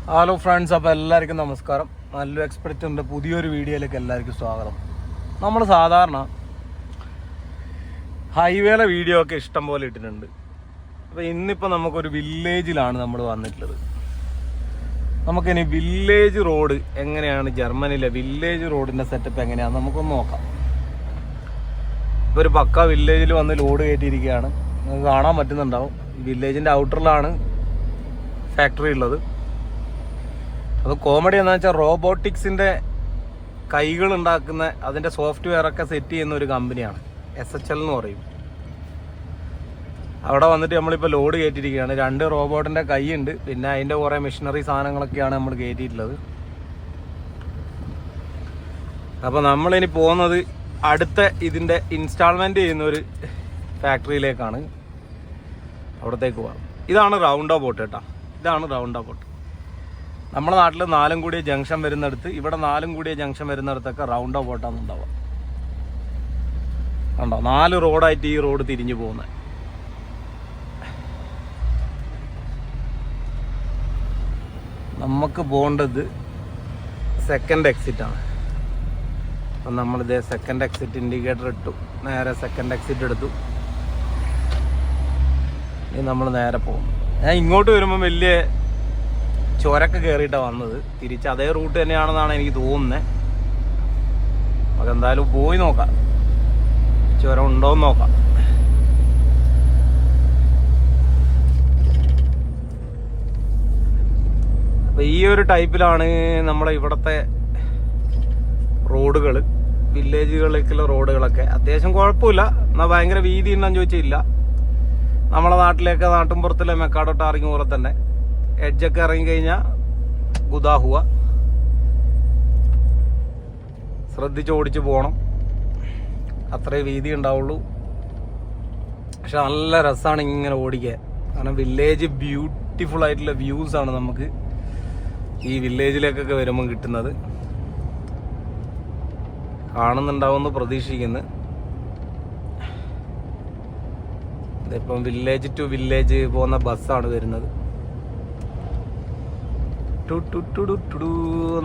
Hello friends, അപ്പോൾ എല്ലാവർക്കും നമസ്കാരം. നല്ല എക്സ്പെർട്ടിൻ്റെ പുതിയൊരു വീഡിയോയിലേക്ക് എല്ലാവർക്കും സ്വാഗതം. നമ്മൾ സാധാരണ ഹൈവേയിലെ വീഡിയോ ഒക്കെ ഇഷ്ടം പോലെ ഇട്ടിട്ടുണ്ട്. അപ്പോൾ ഇന്നിപ്പോൾ നമുക്കൊരു വില്ലേജിലാണ് നമ്മൾ വന്നിട്ടുള്ളത്. നമുക്കിനി വില്ലേജ് റോഡ് എങ്ങനെയാണ്, ജർമ്മനിയിലെ വില്ലേജ് റോഡിൻ്റെ സെറ്റപ്പ് എങ്ങനെയാണ് നമുക്കൊന്ന് നോക്കാം. ഇപ്പോൾ ഒരു പക്ക വില്ലേജിൽ വന്ന് ലോഡ് കയറ്റിയിരിക്കുകയാണ്. നിങ്ങൾക്ക് കാണാൻ പറ്റുന്നുണ്ടാവും. ഈ വില്ലേജിൻ്റെ ഔട്ടറിലാണ് ഫാക്ടറി ഉള്ളത്. അത് കോമഡി എന്താണെന്ന് വെച്ചാൽ റോബോട്ടിക്സിൻ്റെ കൈകൾ ഉണ്ടാക്കുന്ന അതിൻ്റെ സോഫ്റ്റ്വെയർ ഒക്കെ സെറ്റ് ചെയ്യുന്ന ഒരു കമ്പനിയാണ്, SHL എന്ന് പറയും. അവിടെ വന്നിട്ട് നമ്മളിപ്പോൾ ലോഡ് കയറ്റിയിരിക്കുകയാണ്. 2 റോബോട്ടിൻ്റെ കൈയുണ്ട്, പിന്നെ അതിൻ്റെ കുറേ മെഷീനറി സാധനങ്ങളൊക്കെയാണ് നമ്മൾ കയറ്റിയിട്ടുള്ളത്. അപ്പോൾ നമ്മളിനി പോകുന്നത് അടുത്ത ഇതിൻ്റെ ഇൻസ്റ്റാൾമെൻറ്റ് ചെയ്യുന്ന ഒരു ഫാക്ടറിയിലേക്കാണ്. അവിടത്തേക്ക് പോകാം. ഇതാണ് റൗണ്ട് അബൌട്ട് കേട്ടോ. ഇതാണ് റൗണ്ട് അബൌട്ട്. നമ്മുടെ നാട്ടിൽ 4 കൂടിയ ജംഗ്ഷൻ വരുന്നിടത്ത്, ഇവിടെ 4 കൂടിയ ജംഗ്ഷൻ വരുന്നിടത്തൊക്കെ റൗണ്ട് അബൌട്ടാണ് ഉണ്ടാവുക. കണ്ടോ, 4 റോഡായിട്ട് ഈ റോഡ് തിരിഞ്ഞു പോകുന്നത്. നമുക്ക് പോകേണ്ടത് സെക്കൻഡ് എക്സിറ്റാണ്. അപ്പം നമ്മളിത് സെക്കൻഡ് എക്സിറ്റ് ഇൻഡിക്കേറ്റർ ഇട്ടു, നേരെ സെക്കൻഡ് എക്സിറ്റ് എടുത്തു. ഇനി നമ്മൾ നേരെ പോകും. ഞാൻ ഇങ്ങോട്ട് വരുമ്പോൾ വലിയ ചുരക്ക് കയറിയിട്ടാണ് വന്നത്. തിരിച്ച് അതേ റൂട്ട് തന്നെയാണെന്നാണ് എനിക്ക് തോന്നുന്നത്. അതെന്തായാലും പോയി നോക്കാം, ചുരം ഉണ്ടോയെന്ന് നോക്കാം. അപ്പം ഈ ഒരു ടൈപ്പിലാണ് നമ്മുടെ ഇവിടുത്തെ റോഡുകൾ, വില്ലേജുകളിലേക്കുള്ള റോഡുകളൊക്കെ. അത്യാവശ്യം കുഴപ്പമില്ല. എന്നാൽ ഭയങ്കര വീതി ഉണ്ടെന്ന് ചോദിച്ചാൽ ഇല്ല. നമ്മളെ നാട്ടിലേക്ക് നാട്ടിൻപുറത്തിലെ മെക്കാഡോട്ട് ഇറങ്ങിയ പോലെ തന്നെ എഡ്ജൊക്കെ ഇറങ്ങിക്കഴിഞ്ഞാൽ ഗുദാഹുവ. ശ്രദ്ധിച്ച് ഓടിച്ച് പോകണം, അത്രേ വീതി ഉണ്ടാവുള്ളൂ. പക്ഷെ നല്ല രസമാണ് ഇങ്ങനെ ഓടിക്കാൻ. കാരണം വില്ലേജ് ബ്യൂട്ടിഫുൾ ആയിട്ടുള്ള വ്യൂസാണ് നമുക്ക് ഈ വില്ലേജിലേക്കൊക്കെ വരുമ്പം കിട്ടുന്നത്. കാണുന്നുണ്ടാവുമെന്ന് പ്രതീക്ഷിക്കുന്നു. ഇതിപ്പം വില്ലേജ് ടു വില്ലേജ് പോകുന്ന ബസ്സാണ് വരുന്നത്.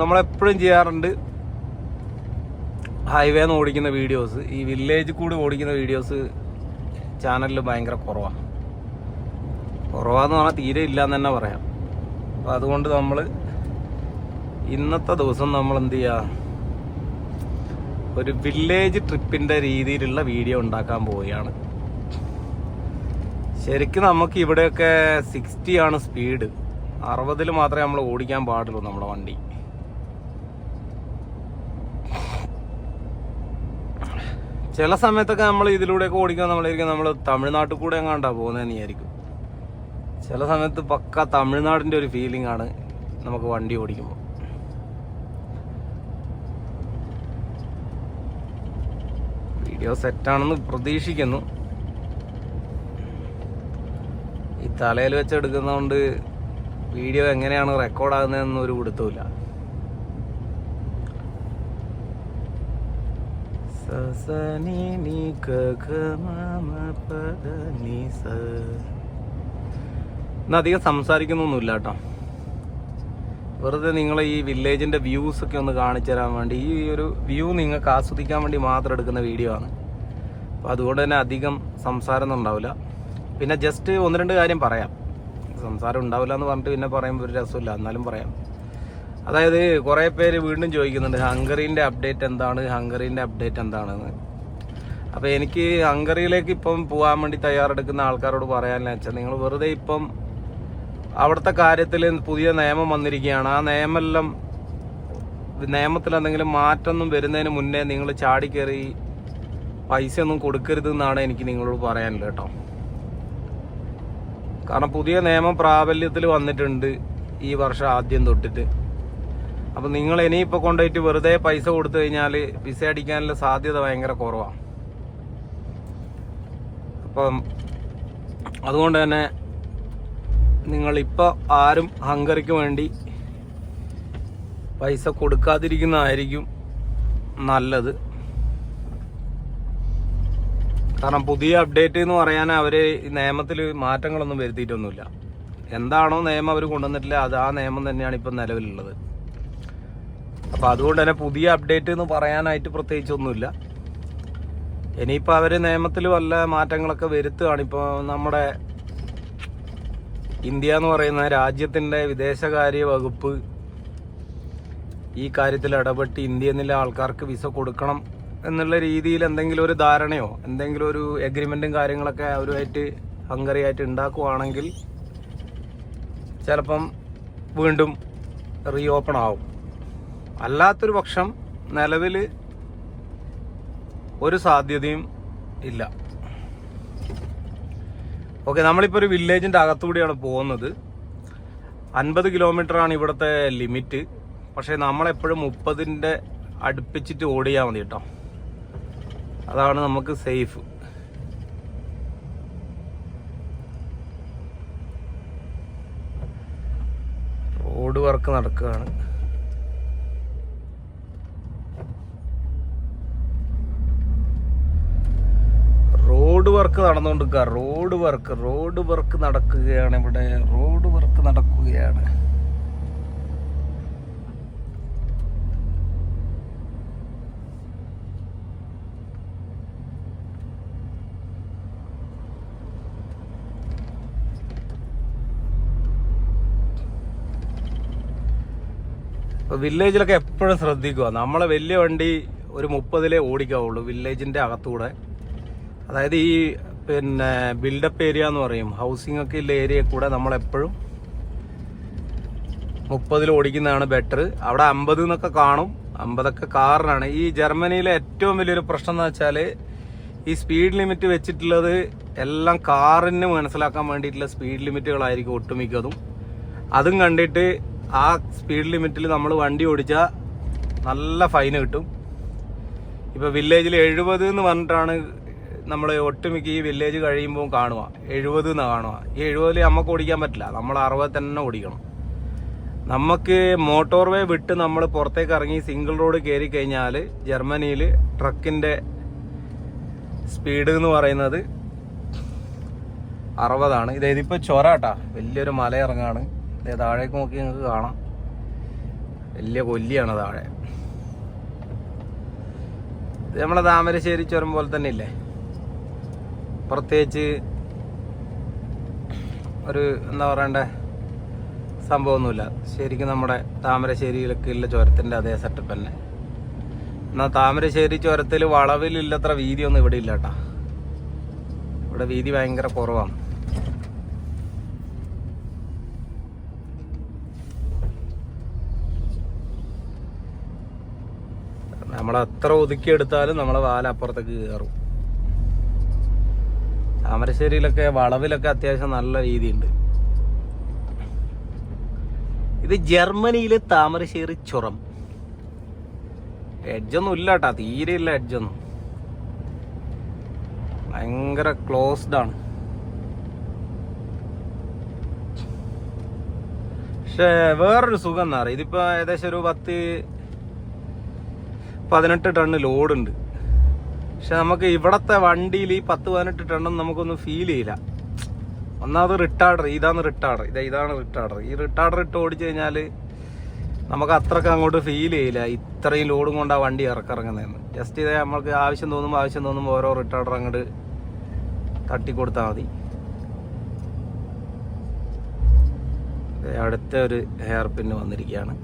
നമ്മളെപ്പോഴും ചെയ്യാറുണ്ട് ഹൈവേന്ന് ഓടിക്കുന്ന വീഡിയോസ്. ഈ വില്ലേജ് കൂടി ഓടിക്കുന്ന വീഡിയോസ് ചാനലിൽ ഭയങ്കര കുറവാണ്. കുറവാന്ന് പറഞ്ഞാൽ തീരെ ഇല്ല എന്ന് തന്നെ പറയാം. അപ്പം അതുകൊണ്ട് നമ്മൾ ഇന്നത്തെ ദിവസം നമ്മൾ എന്ത് ചെയ്യുക, ഒരു വില്ലേജ് ട്രിപ്പിൻ്റെ രീതിയിലുള്ള വീഡിയോ ഉണ്ടാക്കാൻ പോവുകയാണ്. ശരിക്കും നമുക്ക് ഇവിടെയൊക്കെ 60 ആണ് സ്പീഡ്. 60 മാത്രമേ നമ്മൾ ഓടിക്കാൻ പാടുള്ളൂ നമ്മുടെ വണ്ടി. ചില സമയത്തൊക്കെ നമ്മൾ ഇതിലൂടെയൊക്കെ ഓടിക്കാൻ നമ്മൾ തമിഴ്നാട്ടിൽ കൂടെ എങ്ങാണ്ടാണ് പോകുന്നതെന്ന് വിചാരിക്കും. ചില സമയത്ത് പക്ക തമിഴ്നാടിൻ്റെ ഒരു ഫീലിംഗ് ആണ് നമുക്ക് വണ്ടി ഓടിക്കുമ്പോൾ. വീഡിയോ സെറ്റാണെന്ന് പ്രതീക്ഷിക്കുന്നു. ഈ തലയിൽ വെച്ചെടുക്കുന്നതുകൊണ്ട് വീഡിയോ എങ്ങനെയാണ് റെക്കോർഡാകുന്നതെന്ന് ഒരു പിടുത്തമില്ല. ഇന്നധികം സംസാരിക്കുന്നൊന്നുമില്ല കേട്ടോ. വെറുതെ നിങ്ങളെ ഈ വില്ലേജിൻ്റെ വ്യൂസൊക്കെ ഒന്ന് കാണിച്ചു തരാൻ വേണ്ടി, ഈ ഒരു വ്യൂ നിങ്ങൾക്ക് ആസ്വദിക്കാൻ വേണ്ടി മാത്രം എടുക്കുന്ന വീഡിയോ ആണ്. അപ്പോൾ അതുകൊണ്ട് തന്നെ അധികം സംസാരമൊന്നും ഉണ്ടാവില്ല. പിന്നെ ജസ്റ്റ് 1-2 കാര്യം പറയാം. സംസാരം ഉണ്ടാവില്ല എന്ന് പറഞ്ഞിട്ട് പിന്നെ പറയുമ്പോൾ ഒരു രസമില്ല, എന്നാലും പറയാം. അതായത് കുറേ പേര് വീണ്ടും ചോദിക്കുന്നുണ്ട് ഹംഗറീൻ്റെ അപ്ഡേറ്റ് എന്താണെന്ന്. അപ്പോൾ എനിക്ക് ഹംഗറിയിലേക്ക് ഇപ്പം പോകാൻ വേണ്ടി തയ്യാറെടുക്കുന്ന ആൾക്കാരോട് പറയാനെന്ന് വെച്ചാൽ, നിങ്ങൾ വെറുതെ ഇപ്പം അവിടുത്തെ കാര്യത്തിൽ പുതിയ നിയമം വന്നിരിക്കുകയാണ്. ആ നിയമത്തിൽ എന്തെങ്കിലും മാറ്റമൊന്നും വരുന്നതിന് മുന്നേ നിങ്ങൾ ചാടിക്കയറി പൈസ ഒന്നും കൊടുക്കരുതെന്നാണ് എനിക്ക് നിങ്ങളോട് പറയാനുള്ളത് കേട്ടോ. കാരണം പുതിയ നിയമം പ്രാബല്യത്തിൽ വന്നിട്ടുണ്ട് ഈ വർഷം ആദ്യം തൊട്ടിട്ട്. അപ്പം നിങ്ങൾ ഇനിയിപ്പോൾ കൊണ്ടുപോയിട്ട് വെറുതെ പൈസ കൊടുത്തു കഴിഞ്ഞാൽ വിസ അടിക്കാനുള്ള സാധ്യത ഭയങ്കര കുറവാണ്. അപ്പം അതുകൊണ്ട് തന്നെ നിങ്ങളിപ്പോൾ ആരും ഹംഗറിക്ക് വേണ്ടി പൈസ കൊടുക്കാതിരിക്കുന്നതായിരിക്കും നല്ലത്. കാരണം പുതിയ അപ്ഡേറ്റ് എന്ന് പറയാൻ അവർ നിയമത്തിൽ മാറ്റങ്ങളൊന്നും വരുത്തിയിട്ടൊന്നുമില്ല. എന്താണോ നിയമം അവർ കൊണ്ടുവന്നിട്ടില്ല അത് ആ നിയമം തന്നെയാണ് ഇപ്പം നിലവിലുള്ളത്. അപ്പോൾ അതുകൊണ്ട് തന്നെ പുതിയ അപ്ഡേറ്റ് എന്ന് പറയാനായിട്ട് പ്രത്യേകിച്ചൊന്നുമില്ല. ഇനിയിപ്പോൾ അവർ നിയമത്തിൽ വല്ല മാറ്റങ്ങളൊക്കെ വരുത്തുകയാണ്. ഇപ്പോൾ നമ്മുടെ ഇന്ത്യ എന്ന് പറയുന്ന രാജ്യത്തിൻ്റെ വിദേശകാര്യ വകുപ്പ് ഈ കാര്യത്തിൽ ഇടപെട്ട് ഇന്ത്യയിൽ നിന്നുള്ള ആൾക്കാർക്ക് വിസ കൊടുക്കണം എന്നുള്ള രീതിയിൽ എന്തെങ്കിലും ഒരു ധാരണയോ എന്തെങ്കിലും ഒരു എഗ്രിമെൻറ്റും കാര്യങ്ങളൊക്കെ അവരുമായിട്ട് ഹംഗറിയായിട്ട് ഉണ്ടാക്കുവാണെങ്കിൽ ചിലപ്പം വീണ്ടും റീ ഓപ്പൺ ആവും. അല്ലാത്തൊരു പക്ഷം നിലവിൽ ഒരു സാധ്യതയും ഇല്ല. ഓക്കെ, നമ്മളിപ്പോൾ ഒരു വില്ലേജിൻ്റെ അകത്തുകൂടിയാണ് പോകുന്നത്. 50 കിലോമീറ്ററാണ് ഇവിടുത്തെ ലിമിറ്റ്. പക്ഷേ നമ്മളെപ്പോഴും 30ൻ്റെ അടുപ്പിച്ചിട്ട് ഓടിയാൽ മതി കേട്ടോ. അതാണ് നമുക്ക് സേഫ്. റോഡ് വർക്ക് നടക്കുകയാണ്. റോഡ് വർക്ക് നടന്നുകൊണ്ടിരിക്കുക. റോഡ് വർക്ക് നടക്കുകയാണ് ഇവിടെ. റോഡ് വർക്ക് നടക്കുകയാണ്. ഇപ്പോൾ വില്ലേജിലൊക്കെ എപ്പോഴും ശ്രദ്ധിക്കുക, നമ്മളെ വലിയ വണ്ടി ഒരു 30-ലേ ഓടിക്കാവുള്ളൂ വില്ലേജിൻ്റെ അകത്തൂടെ. അതായത് ഈ പിന്നെ ബിൽഡപ്പ് ഏരിയ എന്ന് പറയും, ഹൗസിംഗ് ഒക്കെ ഉള്ള ഏരിയ കൂടെ നമ്മളെപ്പോഴും 30-ൽ ഓടിക്കുന്നതാണ് ബെറ്റർ. അവിടെ 50 എന്നൊക്കെ കാണും, 50ഒക്കെ കാറിനാണ്. ഈ ജർമ്മനിയിലെ ഏറ്റവും വലിയൊരു പ്രശ്നം എന്ന് വെച്ചാൽ ഈ സ്പീഡ് ലിമിറ്റ് വെച്ചിട്ടുള്ളത് എല്ലാം കാറിന് മനസ്സിലാക്കാൻ വേണ്ടിയിട്ടുള്ള സ്പീഡ് ലിമിറ്റുകളായിരിക്കും ഒട്ടുമിക്കതും. അതും കണ്ടിട്ട് ആ സ്പീഡ് ലിമിറ്റിൽ നമ്മൾ വണ്ടി ഓടിച്ചാൽ നല്ല ഫൈന് കിട്ടും. ഇപ്പോൾ വില്ലേജിൽ 70 എന്ന് പറഞ്ഞിട്ടാണ് നമ്മൾ ഒട്ടുമിക്ക ഈ വില്ലേജ് കഴിയുമ്പോൾ കാണുക. 70 എന്നാണ് കാണുക. ഈ 70-ൽ നമുക്ക് ഓടിക്കാൻ പറ്റില്ല, നമ്മൾ 60 തന്നെ ഓടിക്കണം. നമുക്ക് മോട്ടോർ വേ വിട്ട് നമ്മൾ പുറത്തേക്ക് ഇറങ്ങി സിംഗിൾ റോഡ് കയറി കഴിഞ്ഞാൽ ജർമ്മനിയിൽ ട്രക്കിൻ്റെ സ്പീഡ് എന്ന് പറയുന്നത് 60ആണ്. ഇതിപ്പോൾ ചൊരാട്ടാ, വലിയൊരു മല ഇറങ്ങാണ്. താഴേക്ക് നോക്കി നിങ്ങൾക്ക് കാണാം, വലിയ കൊല്ലിയാണ് താഴെ. ഇത് നമ്മളെ താമരശ്ശേരി ചുരം പോലെ തന്നെ ഇല്ലേ, പ്രത്യേകിച്ച് ഒരു എന്താ പറയണ്ടേ സംഭവമൊന്നുമില്ല. ശരിക്കും നമ്മുടെ താമരശ്ശേരിയിലൊക്കെ ഉള്ള ചുരത്തിൻ്റെ അതേ സെറ്റപ്പ് തന്നെ. എന്നാൽ താമരശ്ശേരി ചുരത്തിൽ വളവിലില്ലത്ര വീതിയൊന്നും ഇവിടെ ഇല്ല കേട്ടോ. ഇവിടെ വീതി ഭയങ്കര കുറവാണ്. നമ്മളെത്ര ഒതുക്കിയെടുത്താലും നമ്മളെ വാലപ്പുറത്തേക്ക് കയറും. താമരശ്ശേരിയിലൊക്കെ വളവിലൊക്കെ അത്യാവശ്യം നല്ല രീതിയുണ്ട്. ഇത് ജർമ്മനിയിലെ താമരശ്ശേരി ചുരം. എഡ്ജൊന്നും ഇല്ല കേട്ടാ, തീരെ ഇല്ല എഡ്ജൊന്നും. ഭയങ്കര ക്ലോസ്ഡ് ആണ്. പക്ഷെ വേറൊരു സുഖം എന്നാ പറയുക, ഇതിപ്പോ ഏകദേശം ഒരു 10-18 ടണ്ണ് ലോഡുണ്ട്. പക്ഷെ നമുക്ക് ഇവിടത്തെ വണ്ടിയിൽ ഈ 10-18 ടണ്ണൊന്നും നമുക്കൊന്നും ഫീൽ ചെയ്യില്ല. ഒന്നാമത് റിട്ടാർഡർ, ഇതാണ് റിട്ടാർഡർ. ഈ റിട്ടാർഡർ ഇട്ട് ഓടിച്ചു കഴിഞ്ഞാൽ നമുക്ക് അത്രക്ക് അങ്ങോട്ട് ഫീൽ ചെയ്യില്ല. ഇത്രയും ലോഡും കൊണ്ട് ആ വണ്ടി ഇറക്കുന്നതെന്ന്. ജസ്റ്റ് ഇത് നമ്മൾക്ക് ആവശ്യം തോന്നുമ്പോൾ ഓരോ റിട്ടാർഡർ അങ്ങോട്ട് തട്ടിക്കൊടുത്താൽ മതി. അടുത്ത ഒരു ഹെയർ പിന്ന് വന്നിരിക്കുകയാണ്.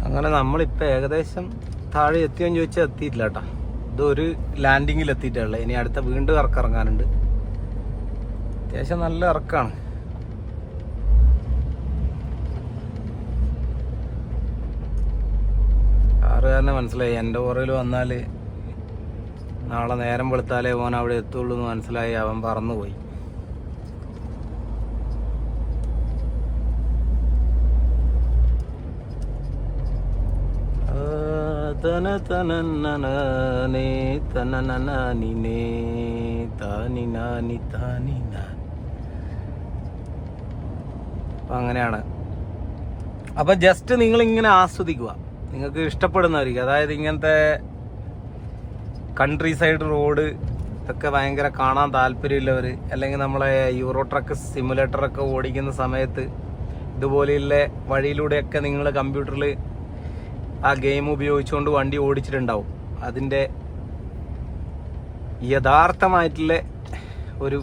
അങ്ങനെ നമ്മളിപ്പോൾ ഏകദേശം താഴെ എത്തിയോന്ന് ചോദിച്ചാൽ എത്തിയിട്ടില്ല കേട്ടോ. ഇതൊരു ലാൻഡിങ്ങിൽ എത്തിയിട്ടുള്ളത്. ഇനി അടുത്ത വീണ്ടും ഇറക്കാനുണ്ട്. അത്യാവശ്യം നല്ല ഇറക്കാണ്. കാറ് തന്നെ മനസ്സിലായി. എൻ്റെ പുറകിൽ വന്നാൽ നാളെ നേരം വെളുത്താലേ പോകാൻ അവിടെ എത്തുള്ളൂ എന്ന് മനസ്സിലായി. അവൻ പറന്നുപോയി. തന തനനനനേ തനനനനിനേ താനിനാനി താനിനാ. അപ്പം അങ്ങനെയാണ്. അപ്പം ജസ്റ്റ് നിങ്ങളിങ്ങനെ ആസ്വദിക്കുക, നിങ്ങൾക്ക് ഇഷ്ടപ്പെടുന്നവർക്ക്. അതായത് ഇങ്ങനത്തെ കൺട്രി സൈഡ് റോഡ് ഒക്കെ ഭയങ്കര കാണാൻ താല്പര്യമുള്ളവർ, അല്ലെങ്കിൽ നമ്മളെ യൂറോ ട്രക്ക് സിമുലേറ്ററൊക്കെ ഓടിക്കുന്ന സമയത്ത് ഇതുപോലെയുള്ള വഴിയിലൂടെയൊക്കെ നിങ്ങൾ കമ്പ്യൂട്ടറിൽ ആ ഗെയിം ഉപയോഗിച്ചുകൊണ്ട് വണ്ടി ഓടിച്ചിട്ടുണ്ടാവും. അതിൻ്റെ യഥാർത്ഥമായിട്ടുള്ള ഒരു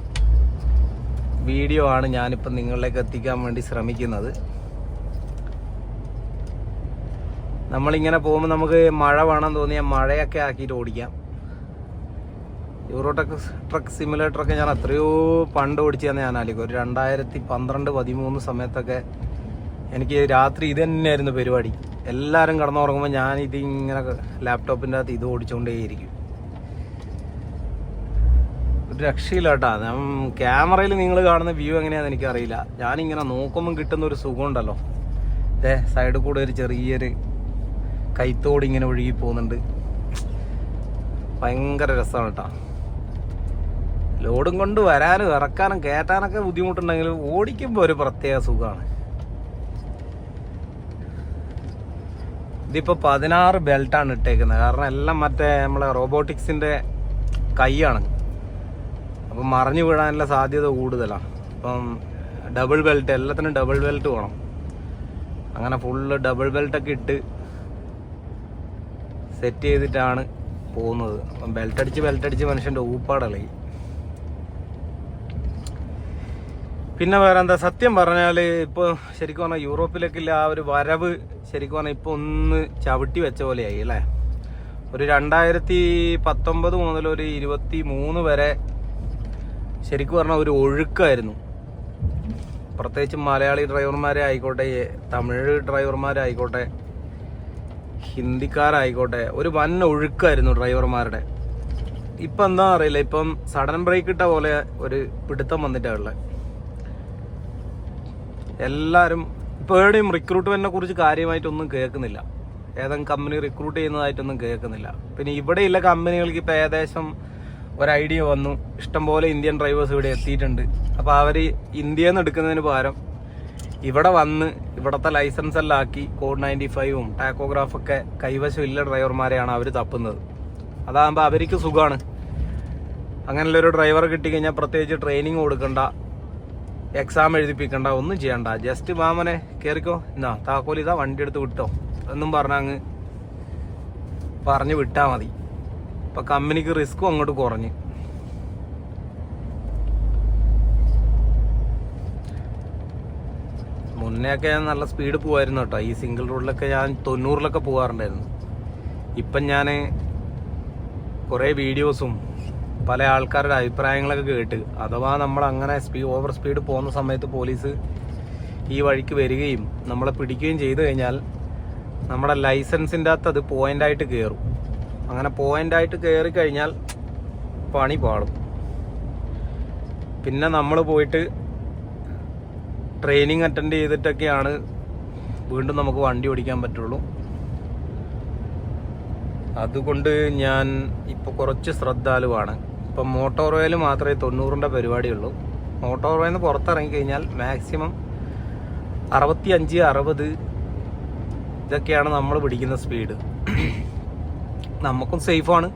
വീഡിയോ ആണ് ഞാനിപ്പം നിങ്ങളിലേക്ക് എത്തിക്കാൻ വേണ്ടി ശ്രമിക്കുന്നത്. നമ്മളിങ്ങനെ പോകുമ്പോൾ നമുക്ക് മഴ വേണം തോന്നിയാൽ മഴയൊക്കെ ആക്കിയിട്ട് ഓടിക്കാം. യൂറോ ട്രക്ക് സിമുലേറ്ററൊക്കെ ഞാൻ എത്രയോ പണ്ട് ഓടിച്ചതെന്ന് ഞാൻ ആലോചിക്കും. ഒരു 2012-13 സമയത്തൊക്കെ എനിക്ക് രാത്രി ഇത് തന്നെയായിരുന്നു പരിപാടി. എല്ലാവരും കിടന്നുറങ്ങുമ്പോൾ ഞാൻ ഇതിങ്ങനെ ലാപ്ടോപ്പിൻ്റെ അകത്ത് ഇത് ഓടിച്ചുകൊണ്ടേയിരിക്കും. ഒരു രക്ഷയില്ല കേട്ടോ. ക്യാമറയിൽ നിങ്ങൾ കാണുന്ന വ്യൂ എങ്ങനെയാണെന്ന് എനിക്കറിയില്ല. ഞാനിങ്ങനെ നോക്കുമ്പോൾ കിട്ടുന്ന ഒരു സുഖമുണ്ടല്ലോ. സൈഡിൽ കൂടെ ഒരു ചെറിയൊരു കൈത്തോട് ഇങ്ങനെ ഒഴുകി പോകുന്നുണ്ട്. ഭയങ്കര രസമാണ് കേട്ടോ. ലോഡും കൊണ്ട് വരാനും ഇറക്കാനും കയറ്റാനൊക്കെ ബുദ്ധിമുട്ടുണ്ടെങ്കിലും ഓടിക്കുമ്പോൾ ഒരു പ്രത്യേക സുഖമാണ്. ഇതിപ്പോൾ 16 ബെൽറ്റാണ് ഇട്ടേക്കുന്നത്. കാരണം എല്ലാം മറ്റേ നമ്മളെ റോബോട്ടിക്സിൻ്റെ കൈയാണ്. അപ്പം മറിഞ്ഞു വീഴാനുള്ള സാധ്യത കൂടുതലാണ്. അപ്പം ഡബിൾ ബെൽറ്റ്, എല്ലാത്തിനും ഡബിൾ ബെൽറ്റ് വേണം. അങ്ങനെ ഫുള്ള് ഡബിൾ ബെൽറ്റൊക്കെ ഇട്ട് സെറ്റ് ചെയ്തിട്ടാണ് പോകുന്നത്. അപ്പം ബെൽറ്റടിച്ച് മനുഷ്യൻ്റെ ഊപ്പാടലായി. പിന്നെ വേറെ എന്താ, സത്യം പറഞ്ഞാൽ ഇപ്പോൾ ശരിക്കും പറഞ്ഞാൽ യൂറോപ്പിലേക്കുള്ള ആ ഒരു വരവ് ശരിക്കും പറഞ്ഞാൽ ഇപ്പോൾ ഒന്ന് ചവിട്ടി വെച്ച പോലെയായി അല്ലേ. ഒരു 2019 മുതൽ ഒരു 23 വരെ ശരിക്കും പറഞ്ഞാൽ ഒരു ഒഴുക്കായിരുന്നു. പ്രത്യേകിച്ച് മലയാളി ഡ്രൈവർമാരെ ആയിക്കോട്ടെ, തമിഴ് ഡ്രൈവർമാരായിക്കോട്ടെ, ഹിന്ദിക്കാരായിക്കോട്ടെ, ഒരു വൻ ഒഴുക്കായിരുന്നു ഡ്രൈവർമാരുടെ. ഇപ്പം എന്താ അറിയില്ല, ഇപ്പം സഡൻ ബ്രേക്ക് ഇട്ട പോലെ ഒരു പിടുത്തം വന്നിട്ടുള്ളത്. എല്ലാവരും ഇപ്പോൾ എവിടെയും റിക്രൂട്ട്മെന്റിനെ കുറിച്ച് കാര്യമായിട്ടൊന്നും കേൾക്കുന്നില്ല. ഏതെങ്കിലും കമ്പനി റിക്രൂട്ട് ചെയ്യുന്നതായിട്ടൊന്നും കേൾക്കുന്നില്ല. പിന്നെ ഇവിടെയുള്ള കമ്പനികൾക്ക് ഇപ്പോൾ ഏകദേശം ഒരു ഐഡിയ വന്നു. ഇഷ്ടംപോലെ ഇന്ത്യൻ ഡ്രൈവേഴ്സ് ഇവിടെ എത്തിയിട്ടുണ്ട്. അപ്പോൾ അവർ ഇന്ത്യയിൽ നിന്ന് എടുക്കുന്നതിന് പകരം ഇവിടെ വന്ന് ഇവിടുത്തെ ലൈസൻസ് എല്ലാം ആക്കി കോഡ് 95-ഉം ടാക്കോഗ്രാഫൊക്കെ കൈവശം ഇല്ല ഡ്രൈവർമാരെയാണ് അവർ തപ്പുന്നത്. അതാകുമ്പോൾ അവർക്ക് സുഖമാണ്. അങ്ങനെയുള്ളൊരു ഡ്രൈവറെ കിട്ടിക്കഴിഞ്ഞാൽ പ്രത്യേകിച്ച് ട്രെയിനിങ് കൊടുക്കണ്ട, എക്സാം എഴുതിപ്പിക്കണ്ട, ഒന്നും ചെയ്യണ്ട. ജസ്റ്റ് മാമനെ കയറിക്കോ, എന്നാ താക്കോൽ ഇതാ, വണ്ടി എടുത്ത് വിട്ടോ എന്നും പറഞ്ഞങ്ങ് പറഞ്ഞു വിട്ടാൽ മതി. ഇപ്പം കമ്പനിക്ക് റിസ്ക്കും അങ്ങോട്ട് കുറഞ്ഞ്. മുന്നെയൊക്കെ ഞാൻ നല്ല സ്പീഡ് പോകുമായിരുന്നു കേട്ടോ. ഈ സിംഗിൾ റോഡിലൊക്കെ ഞാൻ 90-ലൊക്കെ പോകാറുണ്ടായിരുന്നു. ഇപ്പം ഞാൻ കുറേ വീഡിയോസും പല ആൾക്കാരുടെ അഭിപ്രായങ്ങളൊക്കെ കേട്ട്, അഥവാ നമ്മൾ അങ്ങനെ ഓവർ സ്പീഡ് പോകുന്ന സമയത്ത് പോലീസ് ഈ വഴിക്ക് വരികയും നമ്മളെ പിടിക്കുകയും ചെയ്തു കഴിഞ്ഞാൽ നമ്മുടെ ലൈസൻസിൻ്റെ അകത്ത് അത് പോയിൻ്റായിട്ട് കയറും. അങ്ങനെ പോയിൻ്റായിട്ട് കയറി കഴിഞ്ഞാൽ പണി പാടും. പിന്നെ നമ്മൾ പോയിട്ട് ട്രെയിനിങ് അറ്റൻഡ് ചെയ്തിട്ടൊക്കെയാണ് വീണ്ടും നമുക്ക് വണ്ടി ഓടിക്കാൻ പറ്റുള്ളൂ. അതുകൊണ്ട് ഞാൻ ഇപ്പോൾ കുറച്ച് ശ്രദ്ധാലുവാണ്. ഇപ്പം മോട്ടോർവേയിൽ മാത്രമേ 90-ൻ്റെ പരിപാടിയുള്ളൂ. മോട്ടോർവേയിൽ നിന്ന് പുറത്തിറങ്ങിക്കഴിഞ്ഞാൽ മാക്സിമം 65-60 ഇതൊക്കെയാണ് നമ്മൾ പിടിക്കുന്ന സ്പീഡ്. നമുക്കും സേഫാണ്.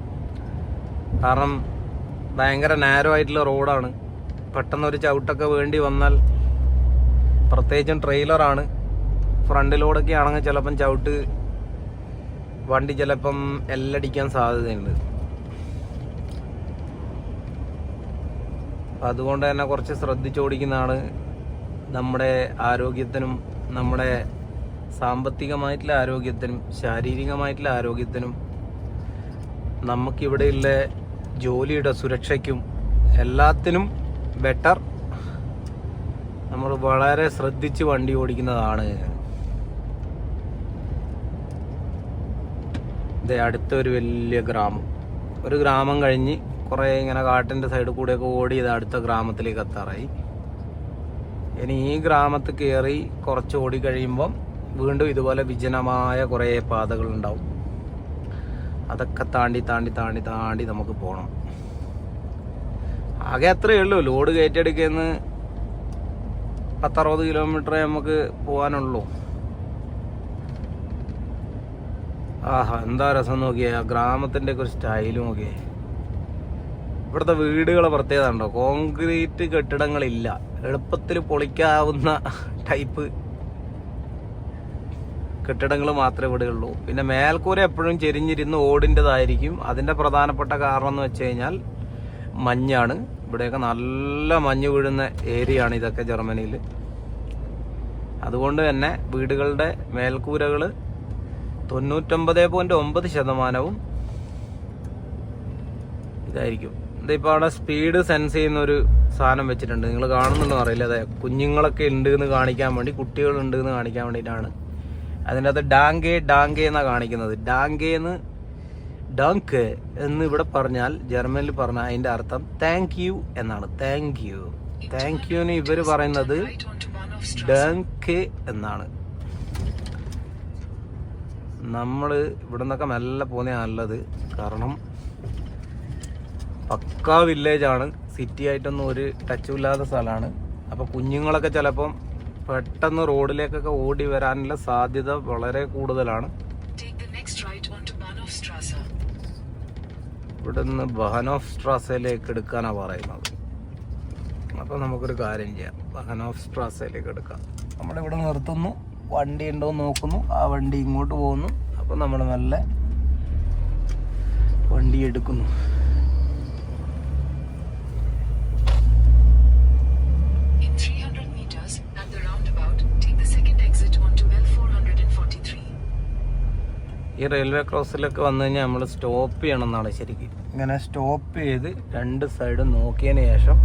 കാരണം ഭയങ്കര നാരോ ആയിട്ടുള്ള റോഡാണ്. പെട്ടെന്നൊരു ചവിട്ടൊക്കെ വേണ്ടി വന്നാൽ, പ്രത്യേകിച്ചും ട്രെയിലറാണ്, ഫ്രണ്ട് ലോഡൊക്കെ ആണെങ്കിൽ ചിലപ്പം ചവിട്ട് വണ്ടി ചിലപ്പം എല്ലടിക്കാൻ സാധ്യതയുണ്ട്. അതുകൊണ്ട് തന്നെ കുറച്ച് ശ്രദ്ധിച്ചോടിക്കുന്നതാണ് നമ്മുടെ ആരോഗ്യത്തിനും, നമ്മുടെ സാമ്പത്തികമായിട്ടുള്ള ആരോഗ്യത്തിനും, ശാരീരികമായിട്ടുള്ള ആരോഗ്യത്തിനും, നമുക്കിവിടെയുള്ള ജോലിയുടെ സുരക്ഷയ്ക്കും എല്ലാത്തിനും ബെറ്റർ നമ്മൾ വളരെ ശ്രദ്ധിച്ച് വണ്ടി ഓടിക്കുന്നതാണ്. ഇത് അടുത്തൊരു വലിയ ഗ്രാമം. ഒരു ഗ്രാമം കഴിഞ്ഞ് കുറേ ഇങ്ങനെ കാട്ടിൻ്റെ സൈഡിൽ കൂടെയൊക്കെ ഓടി ഇത് അടുത്ത ഗ്രാമത്തിലേക്ക് എത്താറായി. ഇനി ഈ ഗ്രാമത്തിൽ കയറി കുറച്ച് ഓടി കഴിയുമ്പം വീണ്ടും ഇതുപോലെ വിജനമായ കുറേ പാതകളുണ്ടാവും. അതൊക്കെ താണ്ടി താണ്ടി താണ്ടി താണ്ടി നമുക്ക് പോകണം. ആകെ അത്രയേ ഉള്ളൂ. ലോഡ് കയറ്റിയെടുക്കുന്ന 10-60 കിലോമീറ്ററേ നമുക്ക് പോകാനുള്ളൂ. ആഹാ, എന്താ രസം നോക്കിയേ, ആ ഗ്രാമത്തിൻ്റെ ഒക്കെ ഒരു സ്റ്റൈല് നോക്കിയേ. ഇവിടുത്തെ വീടുകളെ പ്രത്യേകത ഉണ്ടോ, കോൺക്രീറ്റ് കെട്ടിടങ്ങളില്ല, എളുപ്പത്തിൽ പൊളിക്കാവുന്ന ടൈപ്പ് കെട്ടിടങ്ങൾ മാത്രമേ ഇവിടെ ഉള്ളൂ. പിന്നെ മേൽക്കൂര എപ്പോഴും ചെരിഞ്ഞിരുന്ന് ഓടിൻ്റെതായിരിക്കും. അതിൻ്റെ പ്രധാനപ്പെട്ട കാരണം എന്ന് വെച്ച് കഴിഞ്ഞാൽ മഞ്ഞാണ്. ഇവിടെയൊക്കെ നല്ല മഞ്ഞ് വീഴുന്ന ഏരിയ ആണ് ഇതൊക്കെ ജർമ്മനിയിൽ. അതുകൊണ്ട് തന്നെ വീടുകളുടെ മേൽക്കൂരകൾ 99.9% ഇതായിരിക്കും. ഇതിപ്പോൾ അവിടെ സ്പീഡ് സെൻസ് ചെയ്യുന്ന ഒരു സാധനം വെച്ചിട്ടുണ്ട്. നിങ്ങൾ കാണുന്നുണ്ടോ അറിയില്ല. അതെ, കുഞ്ഞുങ്ങളൊക്കെ ഉണ്ട് എന്ന് കാണിക്കാൻ വേണ്ടി, കുട്ടികളുണ്ട് എന്ന് കാണിക്കാൻ വേണ്ടിയിട്ടാണ്. അതിൻ്റെ അകത്ത് ഡാങ്കെ എന്നാണ് കാണിക്കുന്നത്. ഡാങ്ക് എന്ന് ഇവിടെ പറഞ്ഞാൽ, ജർമ്മനിൽ പറഞ്ഞാൽ അതിൻ്റെ അർത്ഥം താങ്ക് യു എന്നാണ്. താങ്ക് യുവിന് ഇവർ പറയുന്നത് ഡാങ്ക് എന്നാണ്. നമ്മൾ ഇവിടെ നിന്നൊക്കെ മെല്ലെ പോകുന്നതാണ് നല്ലത്. കാരണം പക്കാ വില്ലേജാണ്, സിറ്റി ആയിട്ടൊന്നും ഒരു ടച്ചും ഇല്ലാത്ത സ്ഥലമാണ്. അപ്പോൾ കുഞ്ഞുങ്ങളൊക്കെ ചിലപ്പം പെട്ടെന്ന് റോഡിലേക്കൊക്കെ ഓടി വരാനുള്ള സാധ്യത വളരെ കൂടുതലാണ്. ഇവിടെ നിന്ന് ബഹനോഫ് സ്ട്രാസയിലേക്ക് എടുക്കാനാണ് പറയുന്നത്. അപ്പോൾ നമുക്കൊരു കാര്യം ചെയ്യാം, ബഹനോഫ് സ്ട്രാസയിലേക്ക് എടുക്കാം. നമ്മളിവിടെ നിർത്തുന്നു, വണ്ടി ഉണ്ടോ എന്ന് നോക്കുന്നു, ആ വണ്ടി ഇങ്ങോട്ട് പോകുന്നു. അപ്പോൾ നമ്മൾ നല്ല വണ്ടി എടുക്കുന്നു. ഈ റെയിൽവേ ക്രോസിലൊക്കെ വന്നു കഴിഞ്ഞാൽ നമ്മൾ സ്റ്റോപ്പ് ചെയ്യണം എന്നാണ് ശരിക്കും. ഇങ്ങനെ സ്റ്റോപ്പ് ചെയ്ത് രണ്ട് സൈഡും നോക്കിയതിന് ശേഷം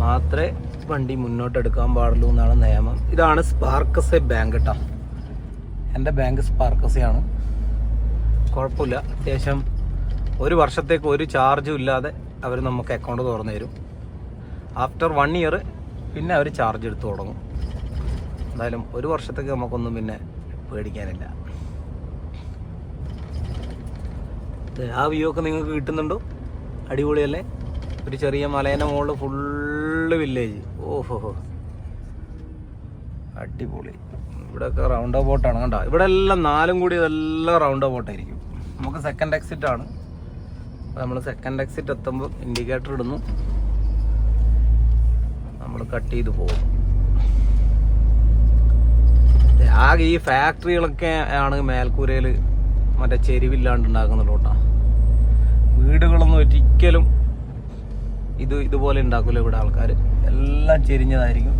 മാത്രമേ വണ്ടി മുന്നോട്ട് എടുക്കാൻ പാടുള്ളൂ എന്നാണ് നിയമം. ഇതാണ് സ്പാർക്കസെ ബാങ്ക് കേട്ടോ. എൻ്റെ ബാങ്ക് സ്പാർക്കസയാണ്. കുഴപ്പമില്ല, അത്യാവശ്യം 1 വർഷത്തേക്ക് ഒരു ചാർജും ഇല്ലാതെ അവർ നമുക്ക് അക്കൗണ്ട് തുറന്നു തരും. ആഫ്റ്റർ 1 ഇയർ പിന്നെ അവർ ചാർജ് എടുത്ത് തുടങ്ങും. എന്തായാലും 1 വർഷത്തേക്ക് നമുക്കൊന്നും പിന്നെ പേടിക്കാനില്ല. ആ വ്യൂ ഒക്കെ നിങ്ങൾക്ക് കിട്ടുന്നുണ്ടോ? അടിപൊളിയല്ലേ? ഒരു ചെറിയ മലേൻ്റെ മുകളിൽ ഫുള്ള് വില്ലേജ്. ഓഹോ, അടിപൊളി. ഇവിടെയൊക്കെ റൗണ്ട് അബൌട്ടാണ് കണ്ടോ. ഇവിടെ എല്ലാം 4 കൂടി ഇതെല്ലാം റൗണ്ട് അബൌട്ടായിരിക്കും. നമുക്ക് സെക്കൻഡ് എക്സിറ്റ് ആണ്. നമ്മൾ സെക്കൻഡ് എക്സിറ്റ് എത്തുമ്പോൾ ഇൻഡിക്കേറ്റർ ഇടുന്നു, നമ്മൾ കട്ട് ചെയ്ത് പോകും. ആകെ ഈ ഫാക്ടറികളൊക്കെ ആണ് മേൽക്കൂരയിൽ മറ്റേ ചെരിവില്ലാണ്ട് ഉണ്ടാക്കുന്നുള്ളൂ കേട്ടോ. വീടുകളൊന്നും ഒരിക്കലും ഇതുപോലെ ഉണ്ടാക്കില്ല ഇവിടെ. ആൾക്കാർ എല്ലാം ചെരിഞ്ഞതായിരിക്കും.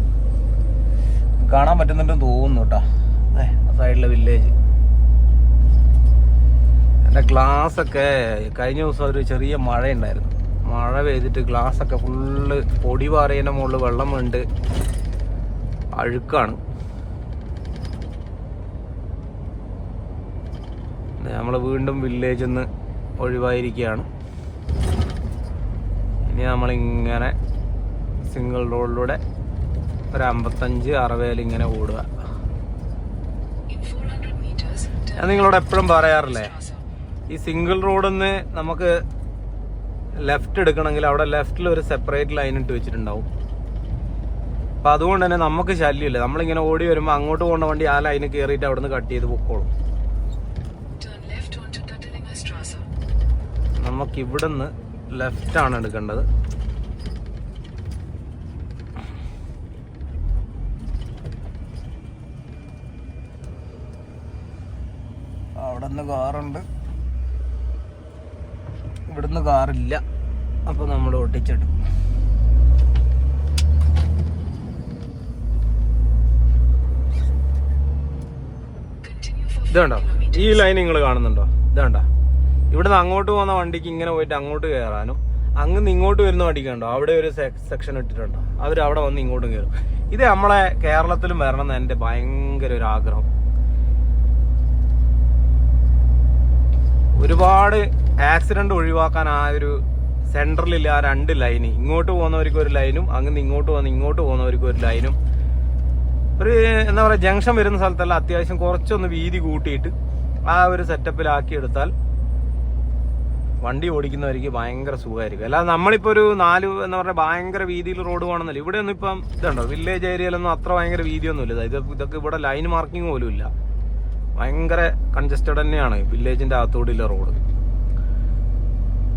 കാണാൻ പറ്റുന്നുണ്ടെന്ന് തോന്നുന്നു കേട്ടോ. ആ സൈഡിലെ വില്ലേജ്. എൻ്റെ ഗ്ലാസ്സൊക്കെ കഴിഞ്ഞ ദിവസം ഒരു ചെറിയ മഴ ഉണ്ടായിരുന്നു. മഴ പെയ്തിട്ട് ഗ്ലാസ്സൊക്കെ ഫുള്ള് പൊടി പാറിയതിൻ്റെ മുകളിൽ വെള്ളം വീണ്ട് അഴുക്കാണ്. നമ്മൾ വീണ്ടും വില്ലേജിൽ നിന്ന് ഒഴിവായിരിക്കുകയാണ്. ഇനി നമ്മളിങ്ങനെ സിംഗിൾ റോഡിലൂടെ ഒരു 55-60 ഇങ്ങനെ ഓടുക. ഞാൻ നിങ്ങളോട് എപ്പോഴും പറയാറില്ലേ, ഈ സിംഗിൾ റോഡിൽ നിന്ന് നമുക്ക് ലെഫ്റ്റ് എടുക്കണമെങ്കിൽ അവിടെ ലെഫ്റ്റിൽ ഒരു സെപ്പറേറ്റ് ലൈൻ ഇട്ട് വെച്ചിട്ടുണ്ടാവും. അപ്പം അതുകൊണ്ട് തന്നെ നമുക്ക് ശല്യമില്ല. നമ്മളിങ്ങനെ ഓടി വരുമ്പോൾ അങ്ങോട്ട് പോകുന്ന വണ്ടി ആ ലൈന് കയറിയിട്ട് അവിടെ നിന്ന് കട്ട് ചെയ്ത് പൊക്കോളും. നമുക്ക് ഇവിടുന്ന് ലെഫ്റ്റാണ് എടുക്കേണ്ടത്. അവിടെ നിന്ന് കാറുണ്ട്, ഇവിടുന്ന് കാറില്ല. അപ്പോൾ നമ്മൾ ഒട്ടിച്ചെടുക്കും. ഇതുണ്ടോ ഈ ലൈൻ നിങ്ങൾ കാണുന്നുണ്ടോ? ഇതുണ്ടോ, ഇവിടുന്ന് അങ്ങോട്ട് പോകുന്ന വണ്ടിക്ക് ഇങ്ങനെ പോയിട്ട് അങ്ങോട്ട് കയറാനും, അങ്ങ് ഇങ്ങോട്ട് വരുന്ന വണ്ടിക്ക് ഉണ്ടോ അവിടെ ഒരു സെക്ഷൻ ഇട്ടിട്ടുണ്ടോ, അവർ അവിടെ വന്ന് ഇങ്ങോട്ടും കയറും. ഇത് നമ്മളെ കേരളത്തിലും വരണം എന്ന് എൻ്റെ ഭയങ്കര ഒരു ആഗ്രഹം. ഒരുപാട് ആക്സിഡന്റ് ഒഴിവാക്കാൻ ആ ഒരു സെൻട്രലില്ല ആ 2 ലൈന്, ഇങ്ങോട്ട് പോകുന്നവർക്ക് ഒരു ലൈനും അങ്ങ് ഇങ്ങോട്ട് പോകുന്നവർക്ക് ഒരു ലൈനും. ഒരു എന്താ പറയുക, ജംഗ്ഷൻ വരുന്ന സ്ഥലത്തല്ല, അത്യാവശ്യം കുറച്ചൊന്ന് വീതി കൂട്ടിയിട്ട് ആ ഒരു സെറ്റപ്പിലാക്കി എടുത്താൽ വണ്ടി ഓടിക്കുന്നവർക്ക് ഭയങ്കര സുഖമായിരിക്കും. അല്ലാതെ നമ്മളിപ്പോൾ ഒരു 4 എന്ന് പറഞ്ഞാൽ ഭയങ്കര വീതിയിൽ റോഡ് വേണമെന്നില്ല. ഇവിടെ ഒന്നും ഇപ്പം ഇതുണ്ടോ, വില്ലേജ് ഏരിയയിലൊന്നും അത്ര ഭയങ്കര വീതിയൊന്നുമില്ല. ഇതൊക്കെ ഇവിടെ ലൈൻ മാർക്കിംഗ് പോലും ഇല്ല. ഭയങ്കര കൺജസ്റ്റഡ് തന്നെയാണ് വില്ലേജിൻ്റെ അകത്തോടില്ല റോഡ്.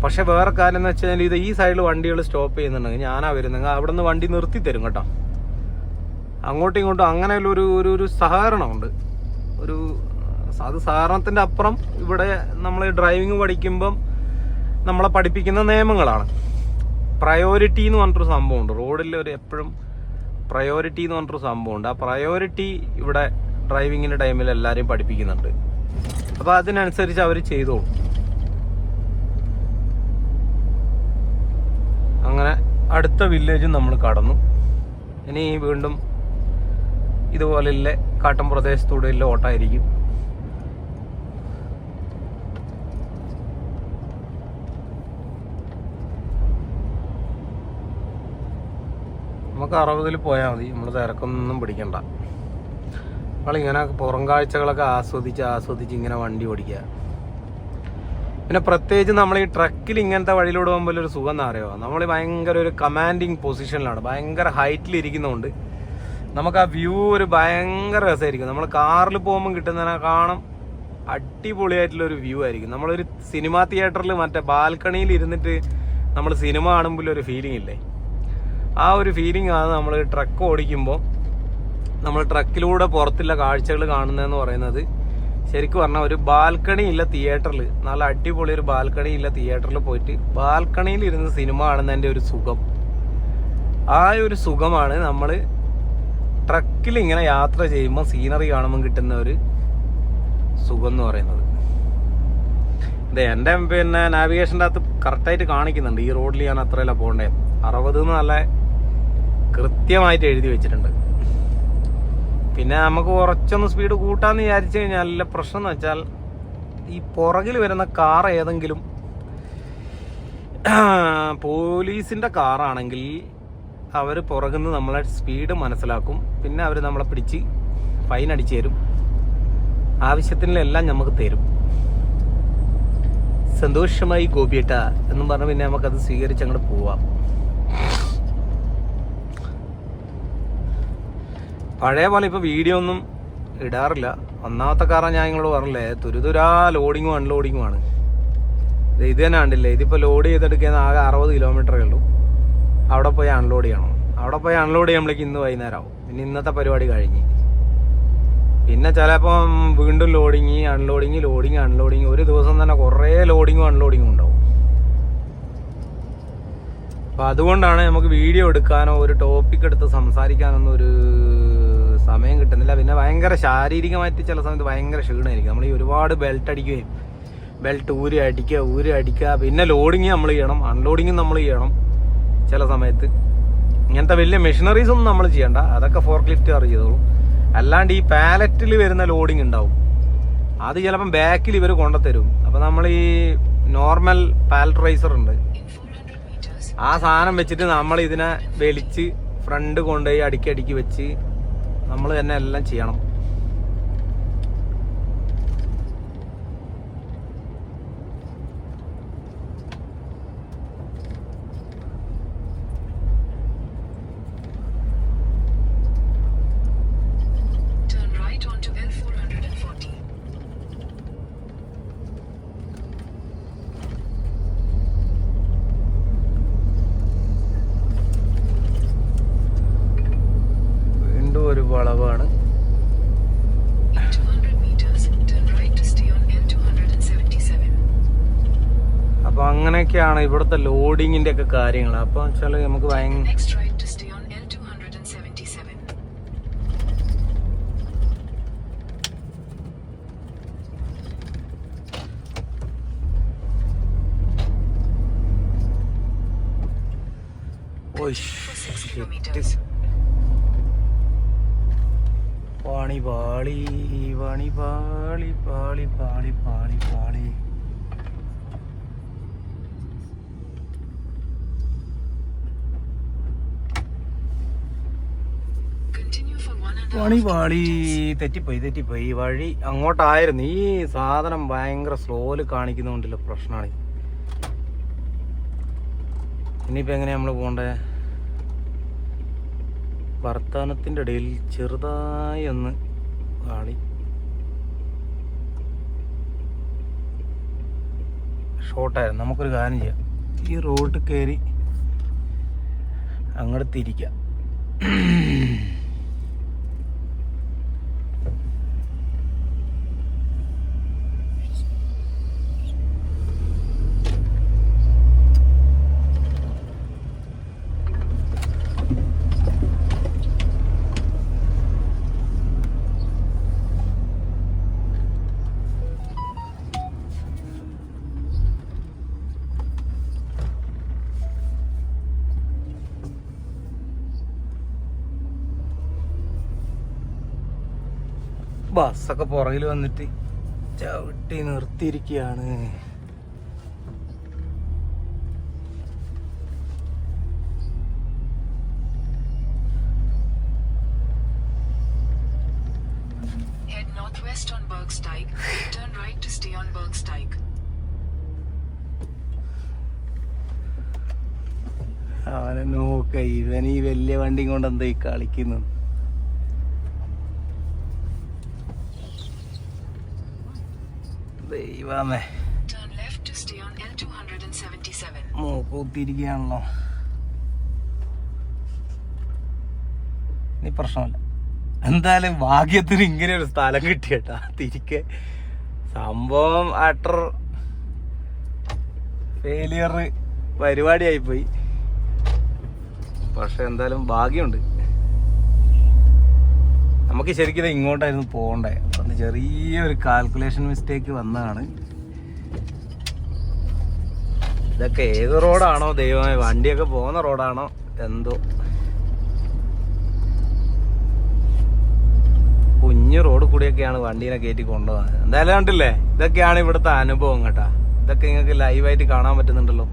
പക്ഷെ വേറെ കാര്യം എന്ന് വെച്ച് കഴിഞ്ഞാൽ ഈ സൈഡിൽ വണ്ടികൾ സ്റ്റോപ്പ് ചെയ്യുന്നുണ്ടെങ്കിൽ ഞാനാ വരുന്നെങ്കിൽ അവിടെ നിന്ന് വണ്ടി നിർത്തി തരും കേട്ടോ. അങ്ങോട്ടും ഇങ്ങോട്ടും അങ്ങനെയുള്ള ഒരു സഹകരണമുണ്ട്. അത് സഹകരണത്തിൻ്റെ അപ്പുറം ഇവിടെ നമ്മൾ ഡ്രൈവിംഗ് പഠിക്കുമ്പം നമ്മളെ പഠിപ്പിക്കുന്ന നിയമങ്ങളാണ്. പ്രയോറിറ്റി എന്ന് പറഞ്ഞിട്ടൊരു സംഭവമുണ്ട് റോഡിൽ. എപ്പോഴും പ്രയോറിറ്റി എന്ന് പറഞ്ഞിട്ടൊരു സംഭവമുണ്ട്. ആ പ്രയോറിറ്റി ഇവിടെ ഡ്രൈവിങ്ങിൻ്റെ ടൈമിൽ എല്ലാവരെയും പഠിപ്പിക്കുന്നുണ്ട്. അപ്പോൾ അതിനനുസരിച്ച് അവർ ചെയ്തോളും. അങ്ങനെ അടുത്ത വില്ലേജും നമ്മൾ കടന്നു. ഇനി വീണ്ടും ഇതുപോലെയുള്ള കാട്ടം പ്രദേശത്തൂടെയുള്ള ഓട്ടമായിരിക്കും. നമുക്ക് 60-ൽ പോയാൽ മതി. നമ്മൾ തിരക്കൊന്നും പിടിക്കണ്ട. നമ്മളിങ്ങനെ പുറം കാഴ്ചകളൊക്കെ ആസ്വദിച്ച് ഇങ്ങനെ വണ്ടി ഓടിക്കുക. പിന്നെ പ്രത്യേകിച്ച് നമ്മൾ ഈ ട്രക്കിൽ ഇങ്ങനത്തെ വഴിയിലൂടെ പോകുമ്പോൾ ഒരു സുഖം എന്ന് അറിയുമോ, നമ്മൾ ഭയങ്കര ഒരു കമാൻഡിങ് പൊസിഷനിലാണ്. ഭയങ്കര ഹൈറ്റിലിരിക്കുന്നതുകൊണ്ട് നമുക്ക് ആ വ്യൂ ഒരു ഭയങ്കര രസമായിരിക്കും. നമ്മൾ കാറിൽ പോകുമ്പോൾ കിട്ടുന്നതിനെക്കാളും അടിപൊളിയായിട്ടുള്ളൊരു വ്യൂ ആയിരിക്കും. നമ്മളൊരു സിനിമാ തിയേറ്ററിൽ മറ്റേ ബാൽക്കണിയിൽ ഇരുന്നിട്ട് നമ്മൾ സിനിമ കാണുമ്പോൾ ഒരു ഫീലിംഗ് ഇല്ലേ, ആ ഒരു ഫീലിംഗ് ആണ് നമ്മൾ ട്രക്ക് ഓടിക്കുമ്പോൾ നമ്മൾ ട്രക്കിലൂടെ പുറത്തുള്ള കാഴ്ചകൾ കാണുന്നതെന്ന് പറയുന്നത്. ശരിക്കും പറഞ്ഞാൽ ഒരു ബാൽക്കണി ഇല്ല തിയേറ്ററിൽ, നല്ല അടിപൊളി ഒരു ബാൽക്കണി ഇല്ല തിയേറ്ററിൽ പോയിട്ട് ബാൽക്കണിയിൽ ഇരുന്ന് സിനിമ കാണുന്നതിൻ്റെ ഒരു സുഖം, ആ ഒരു സുഖമാണ് നമ്മൾ ട്രക്കിൽ ഇങ്ങനെ യാത്ര ചെയ്യുമ്പോൾ സീനറി കാണുമ്പോൾ കിട്ടുന്ന ഒരു സുഖം എന്ന് പറയുന്നത്. എൻ്റെ പിന്നെ നാവിഗേഷൻ്റെ അകത്ത് കറക്റ്റായിട്ട് കാണിക്കുന്നുണ്ട് ഈ റോഡിൽ ഞാൻ അത്രയല്ല പോകണ്ടേ. 60 നല്ല കൃത്യമായിട്ട് എഴുതി വെച്ചിട്ടുണ്ട്. പിന്നെ നമുക്ക് കുറച്ചൊന്ന് സ്പീഡ് കൂട്ടാന്ന് വിചാരിച്ചു കഴിഞ്ഞാൽ നല്ല പ്രശ്നം എന്ന് വെച്ചാൽ ഈ പുറകിൽ വരുന്ന കാർ ഏതെങ്കിലും പോലീസിൻ്റെ കാറാണെങ്കിൽ അവർ പുറകിൽ നിന്ന് നമ്മളെ സ്പീഡ് മനസ്സിലാക്കും. പിന്നെ അവർ നമ്മളെ പിടിച്ച് ഫൈൻ അടിച്ചു തരും. ആവശ്യത്തിനെല്ലാം നമുക്ക് തരും. സന്തോഷമായി ഗോപിയേട്ട എന്നും പറഞ്ഞ് പിന്നെ നമുക്കത് സ്വീകരിച്ച് അങ്ങോട്ട് പോവാം. പഴയ പോലെ ഇപ്പോൾ വീഡിയോ ഒന്നും ഇടാറില്ല. ഒന്നാമത്തെ കാരണം ഞാൻ നിങ്ങളോട് പറഞ്ഞില്ലേ, തുരുതുരാ ലോഡിങ്ങും അൺലോഡിങ്ങുമാണ്. ഇത് തന്നെ കണ്ടില്ലേ, ഇതിപ്പോൾ ലോഡ് ചെയ്തെടുക്കുന്ന ആകെ 60 കിലോമീറ്ററേ ഉള്ളൂ. അവിടെ പോയി അൺലോഡ് ചെയ്യണം. അവിടെ പോയി അൺലോഡ് ചെയ്യുമ്പോഴേക്ക് ഇന്ന് വൈകുന്നേരം ആവും. പിന്നെ ഇന്നത്തെ പരിപാടി കഴിഞ്ഞ് പിന്നെ ചിലപ്പം വീണ്ടും ലോഡിങ് അൺലോഡിങ് ഒരു ദിവസം തന്നെ കുറേ ലോഡിങ്ങും അൺലോഡിങ്ങും ഉണ്ടാവും. അപ്പം അതുകൊണ്ടാണ് നമുക്ക് വീഡിയോ എടുക്കാനോ ഒരു ടോപ്പിക് എടുത്ത് സംസാരിക്കാനൊന്നും ഒരു സമയം കിട്ടുന്നില്ല. പിന്നെ ഭയങ്കര ശാരീരികമായിട്ട് ചില സമയത്ത് ഭയങ്കര ക്ഷീണമായിരിക്കും. നമ്മൾ ഈ ഒരുപാട് ബെൽറ്റ് ഊരി അടിക്കുക പിന്നെ ലോഡിങ് നമ്മൾ ചെയ്യണം, അൺലോഡിങ്ങും നമ്മൾ ചെയ്യണം. ചില സമയത്ത് ഇങ്ങനത്തെ വലിയ മെഷീനറീസ് ഒന്നും നമ്മൾ ചെയ്യണ്ട, അതൊക്കെ ഫോർക്ലിഫ്റ്റുകാർ ചെയ്തോളും. അല്ലാണ്ട് ഈ പാലറ്റിൽ വരുന്ന ലോഡിങ് ഉണ്ടാവും, അത് ചിലപ്പം ബാക്കിൽ ഇവർ കൊണ്ടുത്തരും. അപ്പം നമ്മൾ ഈ നോർമൽ പാലറ്റ് റൈസർ ഉണ്ട്, ആ സാധനം വെച്ചിട്ട് നമ്മൾ ഇതിനെ വലിച്ച് ഫ്രണ്ട് കൊണ്ടുപോയി അടുക്കി വെച്ച് നമ്മൾ തന്നെ എല്ലാം ചെയ്യണം. ഒരു വളവാണ്. അപ്പൊ അങ്ങനെയൊക്കെയാണ് ഇവിടുത്തെ ലോഡിങ്ങിന്റെ ഒക്കെ കാര്യങ്ങൾ. അപ്പൊ വെച്ചാല് നമുക്ക് ഭയങ്കര പാളി. Continue for 100 പണി പാളി. തെറ്റിപ്പോയി. വഴി അങ്ങോട്ടായിരുന്നു. ഈ സാധനം ഭയങ്കര സ്ലോയില് കാണിക്കുന്നോണ്ടല്ലോ പ്രശ്നമാണ്. ഇനിയിപ്പോൾ എങ്ങനെയാ നമ്മൾ പോകണ്ടേ? വർത്തമാനത്തിൻ്റെ ഇടയിൽ ചെറുതായി ഒന്ന് പാളി. ഷോർട്ടായിരുന്നു. നമുക്കൊരു കാര്യം ചെയ്യാം, ഈ റോഡ് കയറി അങ്ങോട്ട് തിരിക്കാം. ബസ്സൊക്കെ പുറകിൽ വന്നിട്ട് ചവിട്ടി നിർത്തിയിരിക്കുകയാണ്. അവനെ നോക്ക, ഇവൻ ഈ വലിയ വണ്ടി കൊണ്ട് എന്താ ഈ കളിക്കുന്നു? ദൈവമേ, മൂക്കൂത്തിരിക്കുകയാണല്ലോ. ഇനി പ്രശ്നമില്ല. എന്തായാലും ഭാഗ്യത്തിന് ഇങ്ങനെ ഒരു സ്ഥലം കിട്ടിയട്ടാ തിരിക്കെ. സംഭവം അട്ടർ ഫെയിലിയർ പരിപാടിയായിപ്പോയി. പക്ഷെ എന്തായാലും ഭാഗ്യമുണ്ട്. നമുക്ക് ശരിക്കും ഇങ്ങോട്ടായിരുന്നു പോകണ്ടേ. അത് ചെറിയൊരു കാൽക്കുലേഷൻ മിസ്റ്റേക്ക് വന്നതാണ്. ഇതൊക്കെ ഏത് റോഡാണോ ദൈവമേ, വണ്ടിയൊക്കെ പോകുന്ന റോഡാണോ എന്തോ. കുഞ്ഞു റോഡ് കൂടിയൊക്കെയാണ് വണ്ടീനെ കയറ്റി കൊണ്ടുപോകുന്നത്. എന്തായാലും കണ്ടില്ലേ, ഇതൊക്കെയാണ് ഇവിടുത്തെ അനുഭവം കേട്ടാ. ഇതൊക്കെ നിങ്ങൾക്ക് ലൈവായിട്ട് കാണാൻ പറ്റുന്നുണ്ടല്ലോ.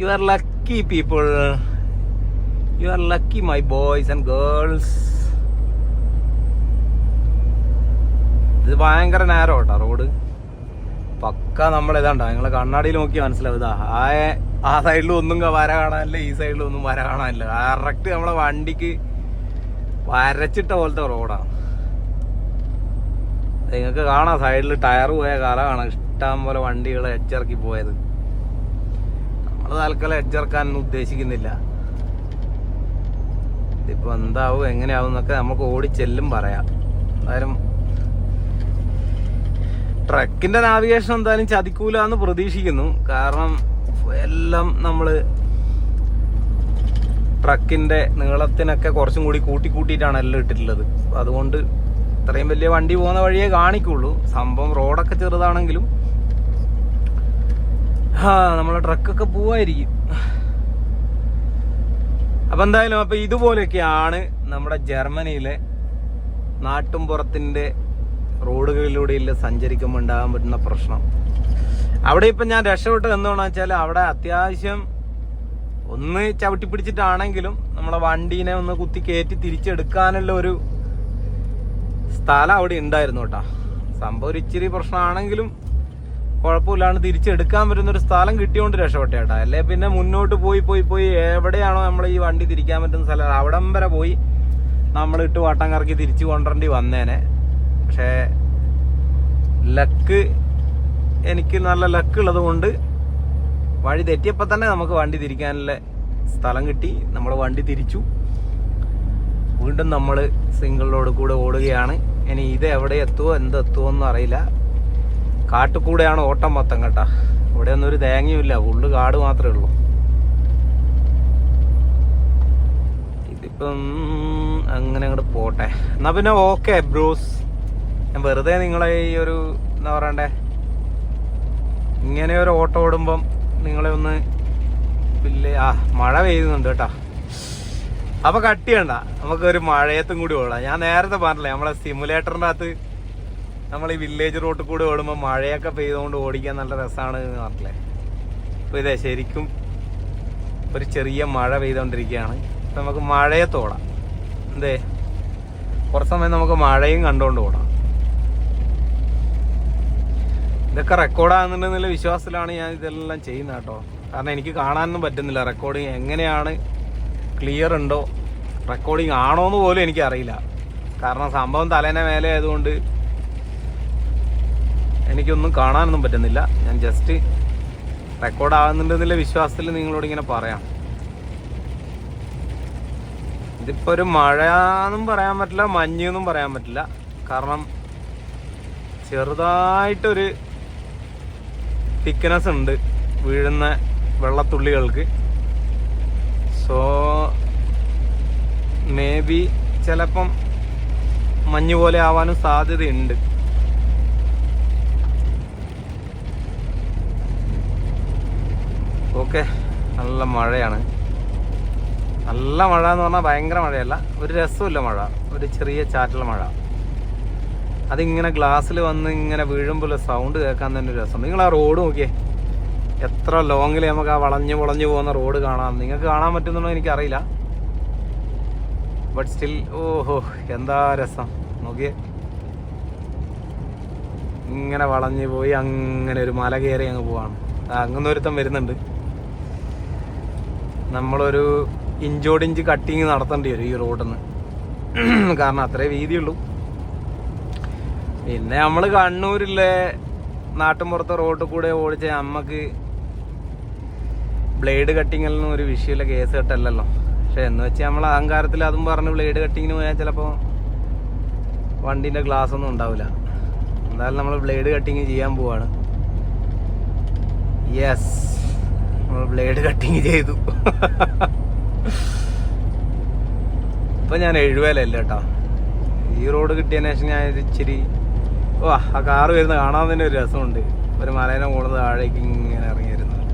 You are lucky people, you are lucky my boys and girls. ഇത് ഭയങ്കര നേരം കേട്ടോ റോഡ്. പക്ക നമ്മളിതാണ്ടോ, നിങ്ങളെ കണ്ണാടിയിൽ നോക്കി മനസ്സിലാവും. ഇതാ ആ സൈഡിലും ഒന്നും വര കാണാനില്ല, ഈ സൈഡിലും ഒന്നും വര കാണാനില്ല. കറക്റ്റ് നമ്മളെ വണ്ടിക്ക് വരച്ചിട്ട പോലത്തെ റോഡാണ്. നിങ്ങൾക്ക് കാണാം സൈഡിൽ ടയർ പോയ കറ കാണാം. ഇഷ്ടം പോലെ വണ്ടികൾ എച്ചിറക്കി പോയത്. നമ്മൾ തൽക്കാലം എച്ചിറക്കാനൊന്നും ഉദ്ദേശിക്കുന്നില്ല. ഇതിപ്പോൾ എന്താവും എങ്ങനെയാവും എന്നൊക്കെ നമുക്ക് ഓടിച്ചെല്ലും പറയാം. എന്തായാലും ട്രക്കിന്റെ നാവിഗേഷൻ എന്തായാലും ചതിക്കൂല എന്ന് പ്രതീക്ഷിക്കുന്നു. കാരണം എല്ലാം നമ്മൾ ട്രക്കിന്റെ നീളത്തിനൊക്കെ കുറച്ചും കൂടി കൂട്ടിയിട്ടാണ് എല്ലാം ഇട്ടിട്ടുള്ളത്. അതുകൊണ്ട് ഇത്രയും വലിയ വണ്ടി പോകുന്ന വഴിയേ കാണിക്കുള്ളൂ. സംഭവം റോഡൊക്കെ ചെറുതാണെങ്കിലും നമ്മളെ ട്രക്കൊക്കെ പോവായിരിക്കും. അപ്പൊ എന്തായാലും ഇതുപോലെയൊക്കെയാണ് നമ്മുടെ ജർമ്മനിയിലെ നാട്ടുംപുറത്തിന്റെ റോഡുകളിലൂടെ സഞ്ചരിക്കുമ്പോൾ ഉണ്ടാകാൻ പറ്റുന്ന പ്രശ്നം. അവിടെ ഇപ്പം ഞാൻ രക്ഷപ്പെട്ടത് എന്താണെന്ന് വെച്ചാൽ, അവിടെ അത്യാവശ്യം ഒന്ന് ചവിട്ടി പിടിച്ചിട്ടാണെങ്കിലും നമ്മളെ വണ്ടീനെ ഒന്ന് കുത്തി കയറ്റി തിരിച്ചെടുക്കാനുള്ള ഒരു സ്ഥലം അവിടെ ഉണ്ടായിരുന്നു കേട്ടോ. സംഭവം ഒരു ഇച്ചിരി പ്രശ്നമാണെങ്കിലും കുഴപ്പമില്ലാണ്ട് തിരിച്ചെടുക്കാൻ പറ്റുന്നൊരു സ്ഥലം കിട്ടിയോണ്ട് രക്ഷപ്പെട്ട കേട്ടോ. അല്ലെ പിന്നെ മുന്നോട്ട് പോയി എവിടെയാണോ നമ്മൾ ഈ വണ്ടി തിരിക്കാൻ പറ്റുന്ന സ്ഥലം അവിടം വരെ പോയി നമ്മളിട്ട് വട്ടം കറക്കി തിരിച്ചു കൊണ്ടുവരേണ്ടി വന്നേനെ. പക്ഷേ എനിക്ക് നല്ല ലക്ക് ഉള്ളത് കൊണ്ട് വഴി തെറ്റിയപ്പോൾ തന്നെ നമുക്ക് വണ്ടി തിരിക്കാനുള്ള സ്ഥലം കിട്ടി. നമ്മൾ വണ്ടി തിരിച്ചു. വീണ്ടും നമ്മൾ സിംഗിൾ റോഡ് കൂടെ ഓടുകയാണ്. ഇനി ഇത് എവിടെ എത്തുമോ എന്തെത്തുമോ ഒന്നും അറിയില്ല. കാട്ടുകൂടെയാണ് ഓട്ടം മൊത്തം കേട്ടാ. ഇവിടെ ഒന്നും ഒരു തേങ്ങയുമില്ല, ഫുള്ള് കാട് മാത്രമേ ഉള്ളൂ. ഇതിപ്പം അങ്ങനെ അങ്ങോട്ട് പോട്ടെ. എന്നാ പിന്നെ ഓക്കെ ബ്രൂസ്, ഞാൻ വെറുതെ നിങ്ങളെ ഈ ഒരു എന്താ പറയണ്ടേ, ഇങ്ങനെ ഒരു ഓട്ടം ഓടുമ്പം നിങ്ങളെ ഒന്ന് മഴ പെയ്യുന്നുണ്ട് കേട്ടോ. അപ്പൊ കട്ട് ചെയ്യണ്ട, നമുക്കൊരു മഴയത്തും കൂടി ഓടാം. ഞാൻ നേരത്തെ പറഞ്ഞില്ലേ, നമ്മളെ സിമുലേറ്ററിൻ്റെ അകത്ത് നമ്മൾ ഈ വില്ലേജ് റോഡിൽ കൂടെ ഓടുമ്പോൾ മഴയൊക്കെ പെയ്തുകൊണ്ട് ഓടിക്കാൻ നല്ല രസമാണ് എന്ന് പറഞ്ഞില്ലേ. അപ്പൊ ഇതേ ശരിക്കും ഒരു ചെറിയ മഴ പെയ്തുകൊണ്ടിരിക്കുകയാണ്. അപ്പൊ നമുക്ക് മഴയത്തോടാം. എന്തേ കുറച്ച് സമയം നമുക്ക് മഴയും കണ്ടുകൊണ്ട് ഓടാം. ഇതൊക്കെ റെക്കോർഡാകുന്നുണ്ടെന്നുള്ള വിശ്വാസത്തിലാണ് ഞാൻ ഇതെല്ലാം ചെയ്യുന്നത് കേട്ടോ. കാരണം എനിക്ക് കാണാനൊന്നും പറ്റുന്നില്ല റെക്കോർഡിങ് എങ്ങനെയാണ്, ക്ലിയർ ഉണ്ടോ, റെക്കോർഡിങ് ആണോ എന്ന് പോലും എനിക്കറിയില്ല. കാരണം സംഭവം തലേനെ മേലെ ആയതുകൊണ്ട് എനിക്കൊന്നും കാണാനൊന്നും പറ്റുന്നില്ല. ഞാൻ ജസ്റ്റ് റെക്കോർഡ് ആകുന്നുണ്ടെന്നുള്ള വിശ്വാസത്തിൽ നിങ്ങളോട് ഇങ്ങനെ പറയാം. ഇതിപ്പോൾ ഒരു മഴ എന്നും പറയാൻ പറ്റില്ല, മഞ്ഞെന്നും പറയാൻ പറ്റില്ല. കാരണം ചെറുതായിട്ടൊരു തിക്നെസ് ഉണ്ട് വീഴുന്ന വെള്ളത്തുള്ളികൾക്ക്. സോ മേ ബി ചിലപ്പം മഞ്ഞ് പോലെ ആവാനും സാധ്യതയുണ്ട്. ഓക്കെ, നല്ല മഴയാണ്. നല്ല മഴ എന്ന് പറഞ്ഞാൽ ഭയങ്കര മഴയല്ല, ഒരു രസമില്ല മഴ, ഒരു ചെറിയ ചാറ്റൽ മഴ. അതിങ്ങനെ ഗ്ലാസ്സിൽ വന്ന് ഇങ്ങനെ വീഴുമ്പോൾ സൗണ്ട് കേൾക്കാൻ തന്നെ ഒരു രസം. നിങ്ങൾ ആ റോഡ് നോക്കിയേ, എത്ര ലോങ്ങിൽ നമുക്ക് ആ വളഞ്ഞു പോകുന്ന റോഡ് കാണാം. നിങ്ങൾക്ക് കാണാൻ പറ്റുന്നുണ്ടോ എനിക്കറിയില്ല, ബട്ട് സ്റ്റിൽ ഓഹോ എന്താ രസം നോക്കിയേ. ഇങ്ങനെ വളഞ്ഞു പോയി അങ്ങനെ ഒരു മല കയറി അങ്ങ് പോവാണ്. അങ്ങനെ ഒരുത്തം വരുന്നുണ്ട്. നമ്മളൊരു ഇഞ്ചോടിഞ്ച് കട്ടിങ് നടത്തേണ്ടി വരും ഈ റോഡിൽ നിന്ന്, കാരണം അത്രേ വീതിയുള്ളൂ. പിന്നെ നമ്മൾ കണ്ണൂരിലെ നാട്ടിൻപുറത്തെ റോഡിൽ കൂടെ ഓടിച്ച നമുക്ക് ബ്ലേഡ് കട്ടിങ്ങിലൊന്നും ഒരു വിഷയമില്ല, കേസ് കെട്ടല്ലല്ലോ. പക്ഷെ എന്ന് വെച്ചാൽ നമ്മൾ അഹങ്കാരത്തിൽ അതും പറഞ്ഞ് ബ്ലേഡ് കട്ടിങ്ങിന് പോയാൽ ചിലപ്പോൾ വണ്ടീൻ്റെ ഗ്ലാസ് ഒന്നും ഉണ്ടാവില്ല. എന്തായാലും നമ്മൾ ബ്ലേഡ് കട്ടിങ് ചെയ്യാൻ പോവാണ്. യെസ്, നമ്മൾ ബ്ലേഡ് കട്ടിങ് ചെയ്തു. ഇപ്പം ഞാൻ എഴുവേലല്ല കേട്ടോ. ഈ റോഡ് കിട്ടിയതിന് ശേഷം ഞാൻ ഇച്ചിരി ആ കാറ് വരുന്ന കാണാൻ തന്നെ ഒരു രസമുണ്ട്. ഒരു മലേനെ കൂടുന്നത് താഴേക്ക് ഇങ്ങനെ ഇറങ്ങി വരുന്നത്.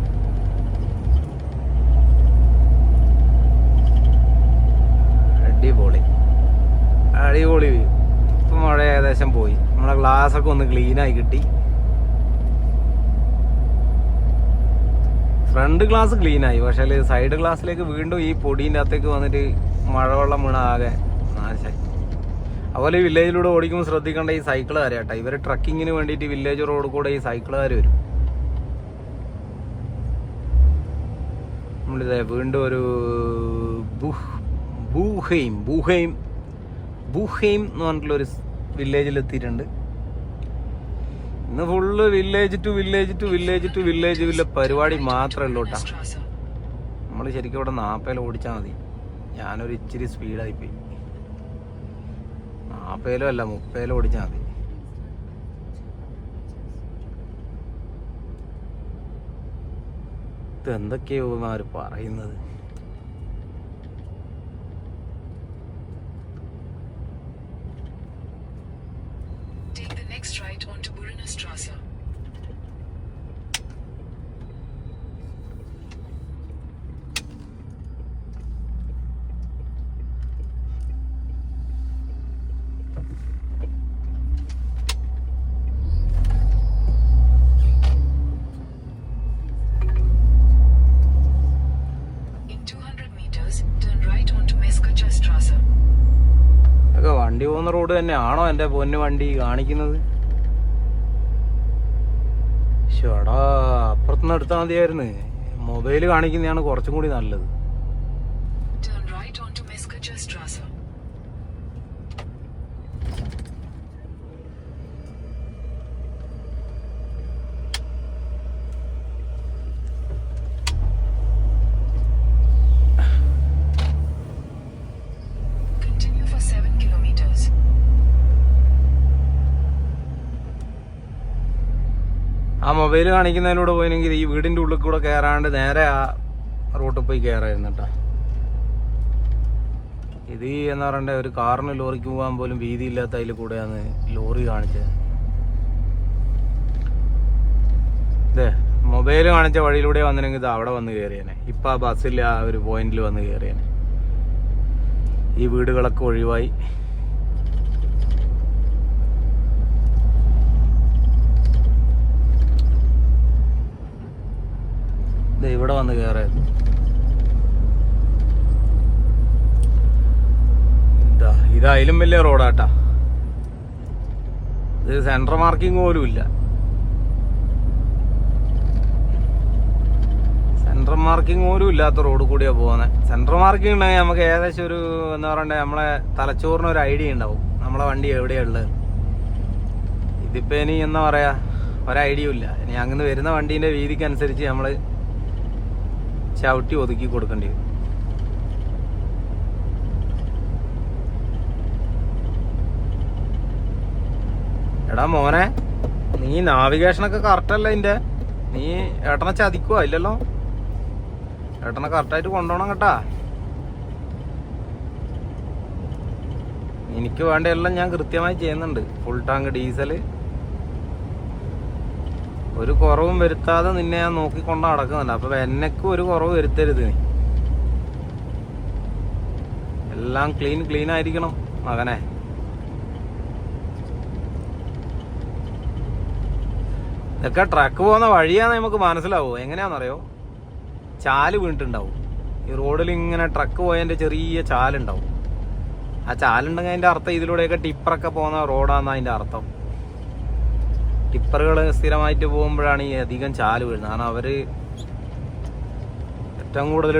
അടിപൊളി അടിപൊളി. ഇപ്പം മഴ ഏകദേശം പോയി, നമ്മളെ ഗ്ലാസ്സൊക്കെ ഒന്ന് ക്ലീനായി കിട്ടി. ഫ്രണ്ട് ഗ്ലാസ് ക്ലീനായി, പക്ഷേ സൈഡ് ഗ്ലാസ്സിലേക്ക് വീണ്ടും ഈ പൊടീൻ്റെ അകത്തേക്ക് വന്നിട്ട് മഴവെള്ളം വീണ ആകെ നാശമായി. അതുപോലെ ഈ വില്ലേജിലൂടെ ഓടിക്കുമ്പോൾ ശ്രദ്ധിക്കേണ്ട ഈ സൈക്കിളുകാർ കേട്ടോ. ഇവർ ട്രക്കിങ്ങിന് വേണ്ടിയിട്ട് വില്ലേജ് റോഡ് കൂടെ ഈ സൈക്കിളുകാർ വരും. നമ്മളിതേ വീണ്ടും ഒരു ബൂഹെയിം എന്ന് പറഞ്ഞിട്ടുള്ളൊരു വില്ലേജിലെത്തിയിട്ടുണ്ട്. ഇന്ന് ഫുള്ള് വില്ലേജ് പരിപാടി മാത്രമേ ഉള്ളൂ കേട്ടോ. നമ്മൾ ശരിക്കും ഇവിടെ 40 ഓടിച്ചാൽ മതി. ഞാനൊരു ഇച്ചിരി സ്പീഡായിപ്പോയി. 40 അല്ല 30 ഓടിച്ചാൽ മതി. ഇത് എന്തൊക്കെയോ ഇവന്മാർ പറയുന്നത്. Right onto Burina Straße. In 200 meters, turn right onto Meskacha Straße. വണ്ടി പോകുന്ന റോഡ് തന്നെയാണോ എൻ്റെ പൊന്നു വണ്ടി കാണിക്കുന്നത്? ഷടാ, അപ്പുറത്തുനിന്ന് എടുത്താൽ മതിയായിരുന്നു. മൊബൈൽ കാണിക്കുന്നതാണ് കുറച്ചും കൂടി നല്ലത്. ആ മൊബൈൽ കാണിക്കുന്നതിലൂടെ പോയെങ്കിൽ ഈ വീടിൻ്റെ ഉള്ളിൽ കൂടെ കയറാണ്ട് നേരെ ആ റോട്ടിൽ പോയി കയറായിരുന്നു കേട്ടോ. ഇത് എന്ന് പറയണ്ടേ, ഒരു കാറിന് ലോറിക്ക് പോകാൻ പോലും വീതിയില്ലാത്ത അതിൽ കൂടെയാണ് ലോറി കാണിച്ചത്. ഇതേ മൊബൈൽ കാണിച്ച വഴിയിലൂടെ വന്നില്ലെങ്കിൽ ഇത് അവിടെ വന്ന് കയറിയേനെ. ഇപ്പം ആ ബസ്സിൽ ആ ഒരു പോയിന്റിൽ വന്ന് കയറിയേനെ. ഈ വീടുകളൊക്കെ ഒഴിവായി. ഇവിടെ വന്ന് കയറായിരുന്നു. ഇതായാലും വലിയ റോഡാട്ടാ. ഇത് സെൻട്രൽ മാർക്കിംഗ് പോലും ഇല്ല. സെൻട്രൽ മാർക്കിംഗ് പോലും ഇല്ലാത്ത റോഡ് കൂടിയാ പോകുന്നത്. സെൻട്രൽ മാർക്കിംഗ് ഉണ്ടെങ്കിൽ നമുക്ക് ഏകദേശം ഒരു എന്താ പറയണ്ടേ, നമ്മളെ തലച്ചോറിന് ഒരു ഐഡിയ ഉണ്ടാവും നമ്മളെ വണ്ടി എവിടെയുള്ളത്. ഇതിപ്പോ ഇനി എന്താ പറയാ, ഒരു ഐഡിയ ഇല്ല. ഇനി അങ്ങനെ വരുന്ന വണ്ടീന്റെ വീതിക്ക് അനുസരിച്ച് നമ്മള് ചവിട്ടി ഒതുക്കി കൊടുക്കേണ്ടി വരും. എടാ മോനെ, നീ നാവിഗേഷനൊക്കെ കറക്റ്റല്ല ഇതിന്റെ? നീ ഏട്ടനെ ചതിക്കുവോ? ഇല്ലല്ലോ, ഏട്ടനെ കറക്റ്റായിട്ട് കൊണ്ടുപോകണം കേട്ടാ. എനിക്ക് വേണ്ട എല്ലാം ഞാൻ കൃത്യമായി ചെയ്യുന്നുണ്ട്. ഫുൾ ടാങ്ക് ഡീസല്, ഒരു കുറവും വരുത്താതെ നിന്നെ ഞാൻ നോക്കിക്കൊണ്ട് നടക്കുന്നുണ്ട്. അപ്പൊ എന്നെക്കും ഒരു കുറവ് വരുത്തരുത് നീ. എല്ലാം ക്ലീൻ ആയിരിക്കണം മകനെ. ഇതൊക്കെ ട്രക്ക് പോകുന്ന വഴിയാന്ന് നമുക്ക് മനസ്സിലാവോ? എങ്ങനെയാണെന്നറിയോ? ചാല് വീണിട്ടുണ്ടാവും. ഈ റോഡിൽ ഇങ്ങനെ ട്രക്ക് പോയതിന്റെ ചെറിയ ചാലുണ്ടാവും. ആ ചാലുണ്ടെങ്കിൽ അതിന്റെ അർത്ഥം ഇതിലൂടെയൊക്കെ ടിപ്പറൊക്കെ പോകുന്ന റോഡാന്ന് അതിന്റെ അർത്ഥം. ടിപ്പറുകൾ സ്ഥിരമായിട്ട് പോകുമ്പോഴാണ് ഈ അധികം ചാല് വീഴുന്നത്. കാരണം അവര് ഏറ്റവും കൂടുതൽ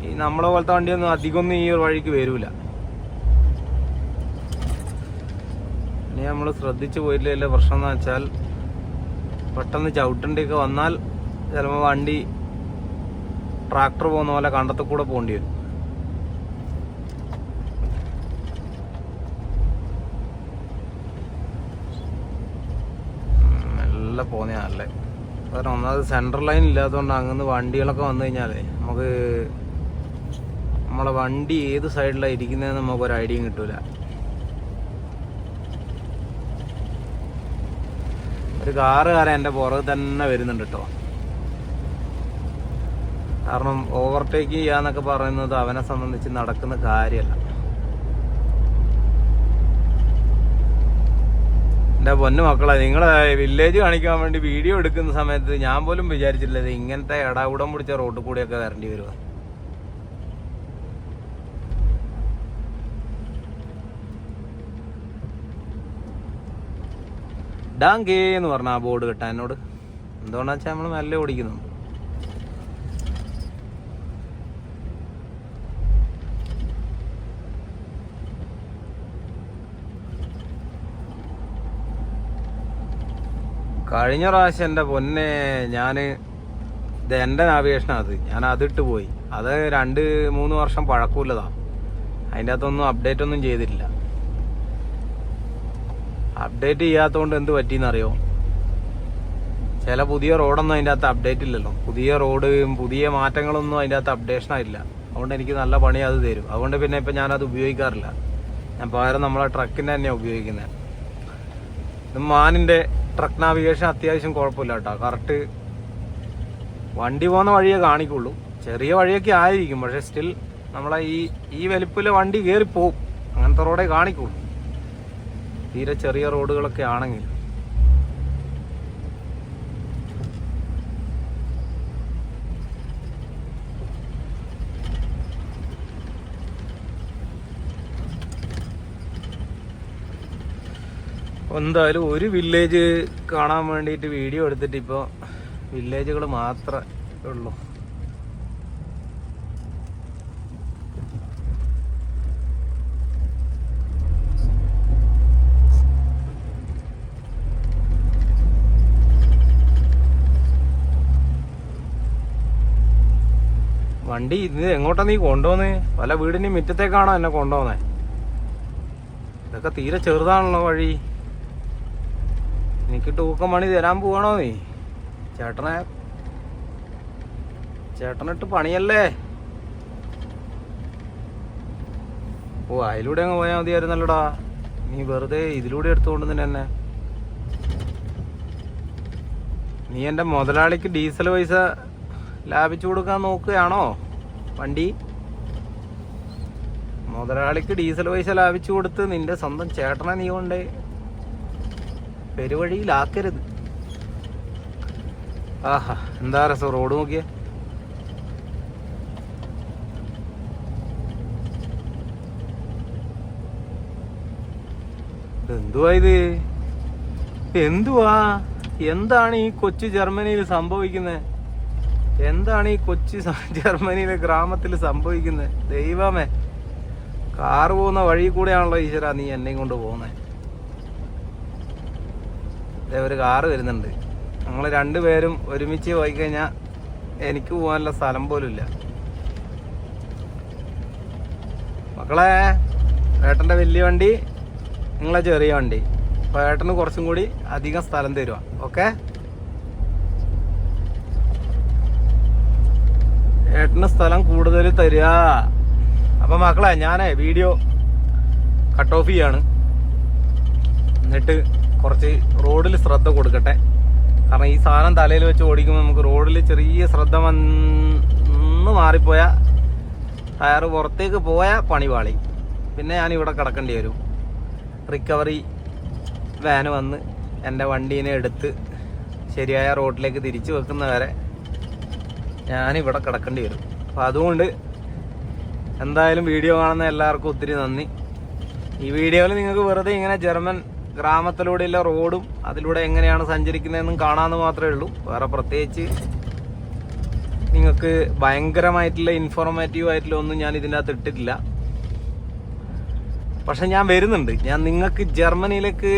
ഈ നമ്മളെ പോലത്തെ വണ്ടിയൊന്നും അധികമൊന്നും ഈ വഴിക്ക് വരൂല. ഇനി നമ്മൾ ശ്രദ്ധിച്ചു പോയില്ല. പ്രശ്നം എന്ന് വെച്ചാൽ പെട്ടെന്ന് ചവിട്ടണ്ടിയൊക്കെ വന്നാൽ ചിലപ്പോൾ വണ്ടി ട്രാക്ടർ പോകുന്ന പോലെ കണ്ടത്തിൽ കൂടെ പോകേണ്ടി വരും. നല്ല പോകുന്നതല്ലേ. കാരണം ഒന്നാമത് സെൻട്രൽ ലൈൻ ഇല്ലാത്തതുകൊണ്ട് അങ്ങനെ വണ്ടികളൊക്കെ വന്നു കഴിഞ്ഞാലേ നമുക്ക് നമ്മളെ വണ്ടി ഏത് സൈഡിലാണ് ഇരിക്കുന്നതെന്ന് നമുക്കൊരു ഐഡിയയും കിട്ടൂല. ഒരു കാറുകാരൻ എൻ്റെ പുറകെ തന്നെ വരുന്നുണ്ട് കേട്ടോ. കാരണം ഓവർടേക്ക് ചെയ്യാന്നൊക്കെ പറയുന്നത് അവനെ സംബന്ധിച്ച് നടക്കുന്ന കാര്യമല്ല. എൻ്റെ പൊന്നു മക്കളെ, നിങ്ങളെ വില്ലേജ് കാണിക്കാൻ വേണ്ടി വീഡിയോ എടുക്കുന്ന സമയത്ത് ഞാൻ പോലും വിചാരിച്ചില്ല ഇങ്ങനത്തെ ഇടാകൂടം പിടിച്ച റോഡിൽ കൂടിയൊക്കെ വരേണ്ടി വരുക. ഡാങ്കേ എന്ന് പറഞ്ഞ ആ ബോർഡ് കിട്ടാൻ എന്നോട് എന്തുകൊണ്ടാ വെച്ചാൽ നമ്മൾ നല്ല ഓടിക്കുന്നുണ്ട്. കഴിഞ്ഞ പ്രാവശ്യം എൻ്റെ പൊന്നെ ഇത് എൻ്റെ നാവിഗേഷനാണ്. അത് ഞാൻ അതിട്ട് പോയി. അത് 2-3 വർഷം പഴക്കമുള്ളതാ. അതിൻ്റെ അകത്തൊന്നും അപ്ഡേറ്റ് ഒന്നും ചെയ്തിട്ടില്ല. അപ്ഡേറ്റ് ചെയ്യാത്തതുകൊണ്ട് എന്ത് പറ്റിയെന്നറിയോ? ചില പുതിയ റോഡൊന്നും അതിൻ്റെ അകത്ത് അപ്ഡേറ്റ് ഇല്ലല്ലോ. പുതിയ റോഡ് പുതിയ മാറ്റങ്ങളൊന്നും അതിൻ്റെ അകത്ത് അപ്ഡേഷനായില്ല. അതുകൊണ്ട് എനിക്ക് നല്ല പണി അത് തരും. അതുകൊണ്ട് പിന്നെ ഇപ്പം ഞാനത് ഉപയോഗിക്കാറില്ല. ഞാൻ പകരം നമ്മളെ ട്രക്കിൻ്റെ തന്നെയാണ് ഉപയോഗിക്കുന്നത്. ഇത് മാനിൻ്റെ ട്രക്ക് നാവിഗേഷൻ അത്യാവശ്യം കുഴപ്പമില്ല കേട്ടോ. കറക്റ്റ് വണ്ടി പോകുന്ന വഴിയേ കാണിക്കുള്ളൂ. ചെറിയ വഴിയൊക്കെ ആയിരിക്കും, പക്ഷെ സ്റ്റിൽ നമ്മളെ ഈ വലിപ്പിൽ വണ്ടി കയറിപ്പോവും. അങ്ങനത്തെ റോഡേ കാണിക്കുള്ളൂ, തീരെ ചെറിയ റോഡുകളൊക്കെ ആണെങ്കിൽ. എന്തായാലും ഒരു വില്ലേജ് കാണാൻ വേണ്ടിയിട്ട് വീഡിയോ എടുത്തിട്ട് ഇപ്പോൾ വില്ലേജുകൾ മാത്രമേ ഉള്ളൂ. വണ്ടി ഇത് എങ്ങോട്ടാ നീ കൊണ്ടുപോന്നേ? പല വീടിൻ്റെയും മുറ്റത്തേക്കാണോ എന്നെ കൊണ്ടുപോന്നേ? ഇതൊക്കെ തീരെ ചെറുതാണല്ലോ വഴി. എനിക്ക് തൂക്കം പണി തരാൻ പോവാണോ നീ? ചേട്ടനിട്ട് പണിയല്ലേ? ഓ, അതിലൂടെ അങ്ങ് പോയാൽ മതിയായിരുന്നല്ലോടാ. നീ വെറുതെ ഇതിലൂടെ എടുത്തുകൊണ്ട് തന്നെ നീ എൻ്റെ മുതലാളിക്ക് ഡീസൽ പൈസ ലാഭിച്ചു കൊടുക്കാൻ നോക്കുകയാണോ വണ്ടി? മുതലാളിക്ക് ഡീസൽ പൈസ ലാഭിച്ചു കൊടുത്ത് നിന്റെ സ്വന്തം ചേട്ടനെ നീ കൊണ്ട് പെരുവഴിയിലാക്കരുത്. ആഹാ, എന്താ രസം റോഡ് നോക്കിയേ. എന്തുവാ ഇത്? എന്തുവാ? എന്താണ് ഈ കൊച്ചു ജർമ്മനിയിൽ സംഭവിക്കുന്നത്? എന്താണ് ഈ കൊച്ചു ജർമ്മനിയിലെ ഗ്രാമത്തിൽ സംഭവിക്കുന്നത്? ദൈവമേ, കാറ് പോകുന്ന വഴി കൂടെയാണല്ലോ ഈശ്വര നീ എന്നെയും കൊണ്ട് പോകുന്നത്. ഒരു കാറ് വരുന്നുണ്ട്. ഞങ്ങൾ രണ്ടുപേരും ഒരുമിച്ച് പോയി കഴിഞ്ഞാൽ എനിക്ക് പോകാനുള്ള സ്ഥലം പോലും ഇല്ല. മക്കളെ, ഏട്ടൻ്റെ വലിയ വണ്ടി, നിങ്ങളെ ചെറിയ വണ്ടി. അപ്പോൾ ഏട്ടന് കുറച്ചും കൂടി അധികം സ്ഥലം തരുക. ഓക്കെ, ഏട്ടന് സ്ഥലം കൂടുതൽ തരിക. അപ്പം മക്കളെ, ഞാൻ വീഡിയോ കട്ട് ഓഫ് ചെയ്യാണ്. എന്നിട്ട് കുറച്ച് റോഡിൽ ശ്രദ്ധ കൊടുക്കട്ടെ. കാരണം ഈ സാധനം തലയിൽ വെച്ച് ഓടിക്കുമ്പോൾ നമുക്ക് റോഡിൽ ചെറിയ ശ്രദ്ധ വന്ന് മാറിപ്പോയാൽ ടയർ പുറത്തേക്ക് പോയാൽ പണിപാളി. പിന്നെ ഞാനിവിടെ കിടക്കേണ്ടി വരും. റിക്കവറി വാന് വന്ന് എൻ്റെ വണ്ടീനെ എടുത്ത് ശരിയായ റോഡിലേക്ക് തിരിച്ചു വെക്കുന്നവരെ ഞാനിവിടെ കിടക്കേണ്ടി വരും. അപ്പോൾ അതുകൊണ്ട് എന്തായാലും വീഡിയോ കാണുന്ന എല്ലാവർക്കും ഒത്തിരി നന്ദി. ഈ വീഡിയോയിൽ നിങ്ങൾക്ക് വെറുതെ ഇങ്ങനെ ജർമ്മൻ ഗ്രാമത്തിലൂടെയുള്ള റോഡും അതിലൂടെ എങ്ങനെയാണ് സഞ്ചരിക്കുന്നതെന്നും കാണാമെന്ന് മാത്രമേ ഉള്ളൂ. വേറെ പ്രത്യേകിച്ച് നിങ്ങൾക്ക് ഭയങ്കരമായിട്ടുള്ള ഇൻഫോർമേറ്റീവ് ആയിട്ടുള്ള ഒന്നും ഞാൻ ഇതിൻ്റെ അകത്ത് ഇട്ടിട്ടില്ല. പക്ഷെ ഞാൻ വരുന്നുണ്ട്. ഞാൻ നിങ്ങൾക്ക് ജർമ്മനിയിലേക്ക്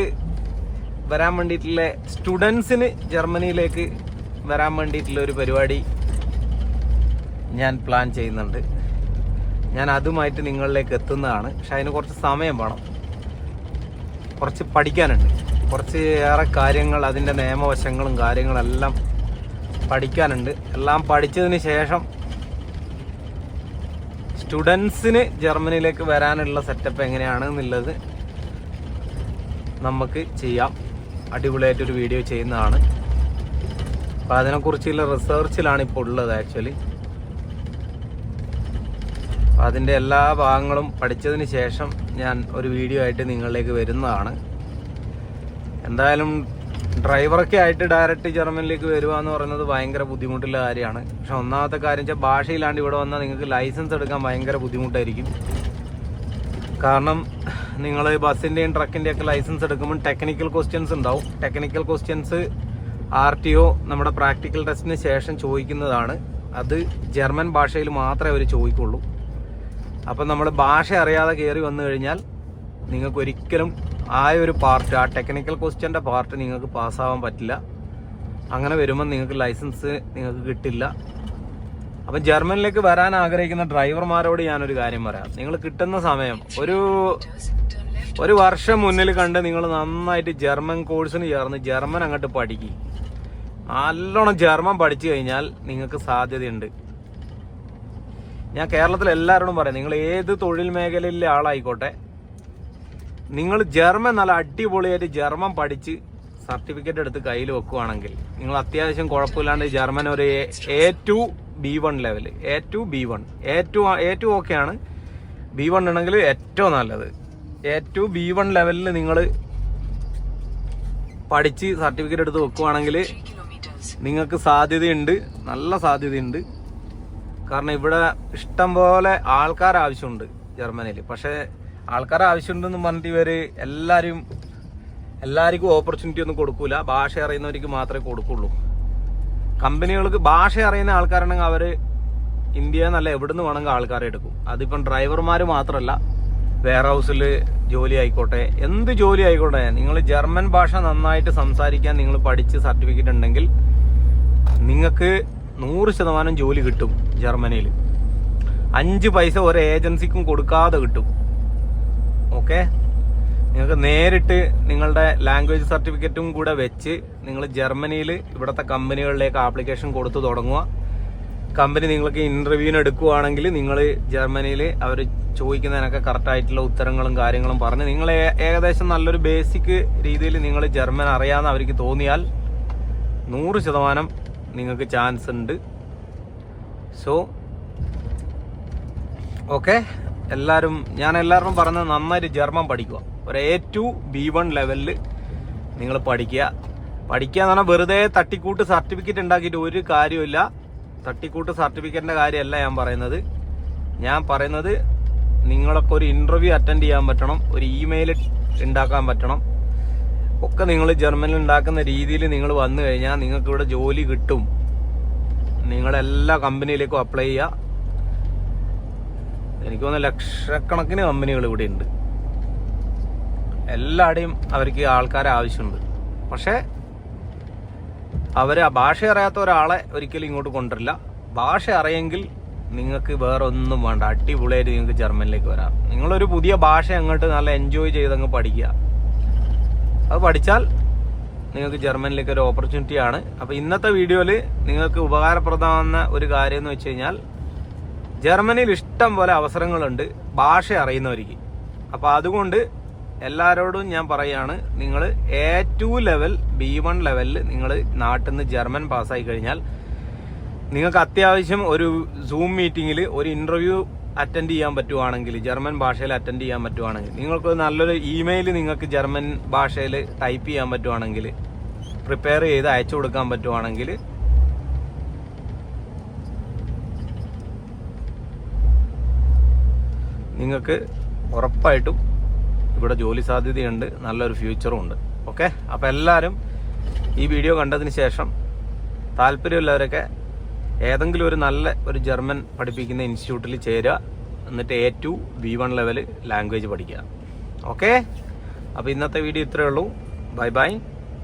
വരാൻ വേണ്ടിയിട്ടുള്ള സ്റ്റുഡൻസിന് ജർമ്മനിയിലേക്ക് വരാൻ വേണ്ടിയിട്ടുള്ള ഒരു പരിപാടി ഞാൻ പ്ലാൻ ചെയ്യുന്നുണ്ട്. ഞാൻ അതുമായിട്ട് നിങ്ങളിലേക്ക് എത്തുന്നതാണ്. പക്ഷെ അതിന് കുറച്ച് സമയം വേണം, കുറച്ച് പഠിക്കാനുണ്ട്, കുറച്ച് ഏറെ കാര്യങ്ങൾ, അതിൻ്റെ നിയമവശങ്ങളും കാര്യങ്ങളെല്ലാം പഠിക്കാനുണ്ട്. എല്ലാം പഠിച്ചതിന് ശേഷം സ്റ്റുഡൻസിന് ജർമ്മനിയിലേക്ക് വരാനുള്ള സെറ്റപ്പ് എങ്ങനെയാണ് എന്നുള്ളത് നമുക്ക് ചെയ്യാം. അടിപൊളിയായിട്ടൊരു വീഡിയോ ചെയ്യുന്നതാണ്. അപ്പോൾ അതിനെക്കുറിച്ചുള്ള റിസർച്ചിലാണ് ഇപ്പോൾ ഉള്ളത് ആക്ച്വലി. അതിൻ്റെ എല്ലാ ഭാഗങ്ങളും പഠിച്ചതിന് ശേഷം ഞാൻ ഒരു വീഡിയോ ആയിട്ട് നിങ്ങളിലേക്ക് വരുന്നതാണ്. എന്തായാലും ഡ്രൈവറൊക്കെ ആയിട്ട് ഡയറക്റ്റ് ജർമ്മനിലേക്ക് വരിക എന്ന് പറയുന്നത് ഭയങ്കര ബുദ്ധിമുട്ടുള്ള കാര്യമാണ്. പക്ഷെ ഒന്നാമത്തെ കാര്യം വെച്ചാൽ ഭാഷയിലാണ്ട് ഇവിടെ വന്നാൽ നിങ്ങൾക്ക് ലൈസൻസ് എടുക്കാൻ ഭയങ്കര ബുദ്ധിമുട്ടായിരിക്കും. കാരണം നിങ്ങൾ ബസ്സിൻ്റെയും ട്രക്കിൻ്റെയൊക്കെ ലൈസൻസ് എടുക്കുമ്പോൾ ടെക്നിക്കൽ ക്വസ്റ്റ്യൻസ് ഉണ്ടാവും. ടെക്നിക്കൽ ക്വസ്റ്റ്യൻസ് RTO നമ്മുടെ പ്രാക്ടിക്കൽ ടെസ്റ്റിന് ശേഷം ചോദിക്കുന്നതാണ്. അത് ജർമ്മൻ ഭാഷയിൽ മാത്രമേ അവർ ചോദിക്കുള്ളൂ. അപ്പം നമ്മൾ ഭാഷ അറിയാതെ കയറി വന്നു കഴിഞ്ഞാൽ നിങ്ങൾക്ക് ഒരിക്കലും ആ ഒരു പാർട്ട്, ആ ടെക്നിക്കൽ ക്വസ്റ്റ്യൻ്റെ പാർട്ട് നിങ്ങൾക്ക് പാസ്സാവാൻ പറ്റില്ല. അങ്ങനെ വരുമ്പോൾ നിങ്ങൾക്ക് ലൈസൻസ് നിങ്ങൾക്ക് കിട്ടില്ല. അപ്പം ജർമ്മനിലേക്ക് വരാൻ ആഗ്രഹിക്കുന്ന ഡ്രൈവർമാരോട് ഞാനൊരു കാര്യം പറയാം. നിങ്ങൾ കിട്ടുന്ന സമയം ഒരു വർഷം മുന്നിൽ കണ്ട് നിങ്ങൾ നന്നായിട്ട് ജർമ്മൻ കോഴ്സിന് ചേർന്ന് ജർമ്മൻ അങ്ങോട്ട് പഠിക്കും. നല്ലോണം ജർമ്മൻ പഠിച്ചു കഴിഞ്ഞാൽ നിങ്ങൾക്ക് സാധ്യതയുണ്ട്. ഞാൻ കേരളത്തിൽ എല്ലാവരോടും പറയാം, നിങ്ങൾ ഏത് തൊഴിൽ മേഖലയിലെ ആളായിക്കോട്ടെ, നിങ്ങൾ ജർമ്മൻ നല്ല അടിപൊളിയായിട്ട് ജർമ്മൻ പഠിച്ച് സർട്ടിഫിക്കറ്റ് എടുത്ത് കയ്യിൽ വെക്കുകയാണെങ്കിൽ നിങ്ങൾ അത്യാവശ്യം കുഴപ്പമില്ലാണ്ട് ജർമ്മൻ ഒരു A2 B1 level, A2 B1, A2 ഓക്കെയാണ്. B1 ഉണ്ടെങ്കിൽ ഏറ്റവും നല്ലത്. A2 B1 ലെവലിൽ നിങ്ങൾ പഠിച്ച് സർട്ടിഫിക്കറ്റ് എടുത്ത് വെക്കുകയാണെങ്കിൽ നിങ്ങൾക്ക് സാധ്യതയുണ്ട്, നല്ല സാധ്യതയുണ്ട്. കാരണം ഇവിടെ ഇഷ്ടം പോലെ ആൾക്കാർ ആവശ്യമുണ്ട് ജർമ്മനിയിൽ. പക്ഷേ ആൾക്കാർ ആവശ്യമുണ്ടെന്ന് പറഞ്ഞിട്ട് ഇവർ എല്ലാവർക്കും ഓപ്പർച്യൂണിറ്റി ഒന്നും കൊടുക്കൂല. ഭാഷ അറിയുന്നവർക്ക് മാത്രമേ കൊടുക്കുള്ളൂ. കമ്പനികൾക്ക് ഭാഷ അറിയുന്ന ആൾക്കാരുണ്ടെങ്കിൽ അവർ ഇന്ത്യയിൽ നല്ല എവിടെ നിന്ന് വേണമെങ്കിൽ ആൾക്കാരെ എടുക്കും. അതിപ്പം ഡ്രൈവർമാർ മാത്രമല്ല, വെയർ ഹൗസിൽ ജോലി ആയിക്കോട്ടെ, എന്ത് ജോലി ആയിക്കോട്ടെ, നിങ്ങൾ ജർമ്മൻ ഭാഷ നന്നായിട്ട് സംസാരിക്കാൻ നിങ്ങൾ പഠിച്ച് സർട്ടിഫിക്കറ്റ് ഉണ്ടെങ്കിൽ നിങ്ങൾക്ക് 100% ജോലി കിട്ടും ജർമ്മനിയിൽ. 5 പൈസ ഒരു ഏജൻസിക്കും കൊടുക്കാതെ കിട്ടും. ഓക്കെ, നിങ്ങൾക്ക് നേരിട്ട് നിങ്ങളുടെ ലാംഗ്വേജ് സർട്ടിഫിക്കറ്റും കൂടെ വെച്ച് നിങ്ങൾ ജർമ്മനിയിൽ ഇവിടുത്തെ കമ്പനികളിലേക്ക് ആപ്ലിക്കേഷൻ കൊടുത്തു തുടങ്ങുക. കമ്പനി നിങ്ങൾക്ക് ഇന്റർവ്യൂവിന് എടുക്കുകയാണെങ്കിൽ നിങ്ങൾ ജർമ്മനിയിൽ അവർ ചോദിക്കുന്നതിനൊക്കെ കറക്റ്റായിട്ടുള്ള ഉത്തരങ്ങളും കാര്യങ്ങളും പറഞ്ഞ് നിങ്ങൾ ഏകദേശം നല്ലൊരു ബേസിക് രീതിയിൽ നിങ്ങൾ ജർമ്മൻ അറിയാമെന്ന് അവർക്ക് തോന്നിയാൽ 100% നിങ്ങൾക്ക് ചാൻസ് ഉണ്ട്. സോ ഓക്കെ, ഞാൻ എല്ലാവരും പറഞ്ഞത് നന്നായിട്ട് ജർമ്മൻ പഠിക്കുക. ഒരു A2 B1 ലെവലിൽ നിങ്ങൾ പഠിക്കുക എന്ന് പറഞ്ഞാൽ വെറുതെ തട്ടിക്കൂട്ട് സർട്ടിഫിക്കറ്റ് ഉണ്ടാക്കിയിട്ട് ഒരു കാര്യമില്ല. തട്ടിക്കൂട്ട് സർട്ടിഫിക്കറ്റിൻ്റെ കാര്യമല്ല ഞാൻ പറയുന്നത് നിങ്ങളൊക്കെ ഒരു ഇൻ്റർവ്യൂ അറ്റൻഡ് ചെയ്യാൻ പറ്റണം, ഒരു ഇമെയിൽ ഉണ്ടാക്കാൻ പറ്റണം, ഒക്കെ നിങ്ങൾ ജർമ്മനിൽ ഉണ്ടാക്കുന്ന രീതിയിൽ നിങ്ങൾ വന്നു കഴിഞ്ഞാൽ നിങ്ങൾക്ക് ഇവിടെ ജോലി കിട്ടും. നിങ്ങളെല്ലാ കമ്പനിയിലേക്കും അപ്ലൈ ചെയ്യുക. എനിക്ക് തോന്നുന്നു ലക്ഷക്കണക്കിന് കമ്പനികൾ ഇവിടെ ഉണ്ട്. എല്ലാവരുടെയും അവർക്ക് ആൾക്കാരെ ആവശ്യമുണ്ട്. പക്ഷേ അവർ ആ ഭാഷ അറിയാത്ത ഒരാളെ ഒരിക്കലും ഇങ്ങോട്ട് കൊണ്ടുവരില്ല. ഭാഷ അറിയെങ്കിൽ നിങ്ങൾക്ക് വേറെ ഒന്നും വേണ്ട, അടിപൊളിയായിട്ട് നിങ്ങൾക്ക് ജർമ്മനിലേക്ക് വരാം. നിങ്ങളൊരു പുതിയ ഭാഷ അങ്ങോട്ട് നല്ല എൻജോയ് ചെയ്തങ്ങ് പഠിക്കുക. അത് പഠിച്ചാൽ നിങ്ങൾക്ക് ജർമ്മനിലേക്ക് ഒരു ഓപ്പർച്യൂണിറ്റിയാണ്. അപ്പോൾ ഇന്നത്തെ വീഡിയോയിൽ നിങ്ങൾക്ക് ഉപകാരപ്രദമാകുന്ന ഒരു കാര്യം എന്ന് വെച്ച് കഴിഞ്ഞാൽ, ജർമ്മനിയിൽ ഇഷ്ടം പോലെ അവസരങ്ങളുണ്ട് ഭാഷ അറിയുന്നവർക്ക്. അപ്പോൾ അതുകൊണ്ട് എല്ലാവരോടും ഞാൻ പറയുകയാണ്, നിങ്ങൾ A2 ലെവൽ B1 ലെവലിൽ നിങ്ങൾ നാട്ടിൽ നിന്ന് ജർമ്മൻ പാസ്സായി കഴിഞ്ഞാൽ നിങ്ങൾക്ക് അത്യാവശ്യം ഒരു സൂം മീറ്റിങ്ങിൽ ഒരു ഇൻ്റർവ്യൂ അറ്റൻഡ് ചെയ്യാൻ പറ്റുവാണെങ്കിൽ, ജർമ്മൻ ഭാഷയിൽ അറ്റൻഡ് ചെയ്യാൻ പറ്റുവാണെങ്കിൽ, നിങ്ങൾക്ക് നല്ലൊരു ഇമെയിൽ നിങ്ങൾക്ക് ജർമ്മൻ ഭാഷയിൽ ടൈപ്പ് ചെയ്യാൻ പറ്റുവാണെങ്കിൽ, പ്രിപ്പയർ ചെയ്ത് അയച്ചു കൊടുക്കാൻ പറ്റുവാണെങ്കിൽ നിങ്ങൾക്ക് ഉറപ്പായിട്ടും ഇവിടെ ജോലി സാധ്യതയുണ്ട്, നല്ലൊരു ഫ്യൂച്ചറും ഉണ്ട്. ഓക്കെ, അപ്പോൾ എല്ലാവരും ഈ വീഡിയോ കണ്ടതിന് ശേഷം താല്പര്യമുള്ളവരൊക്കെ ഏതെങ്കിലും ഒരു നല്ല ഒരു ജർമ്മൻ പഠിപ്പിക്കുന്ന ഇൻസ്റ്റിറ്റ്യൂട്ടിൽ ചേരുക. എന്നിട്ട് A2 B1 ലെവൽ ലാംഗ്വേജ് പഠിക്കുക. ഓക്കെ, അപ്പോൾ ഇന്നത്തെ വീഡിയോ ഇത്രയേ ഉള്ളൂ. Bye bye.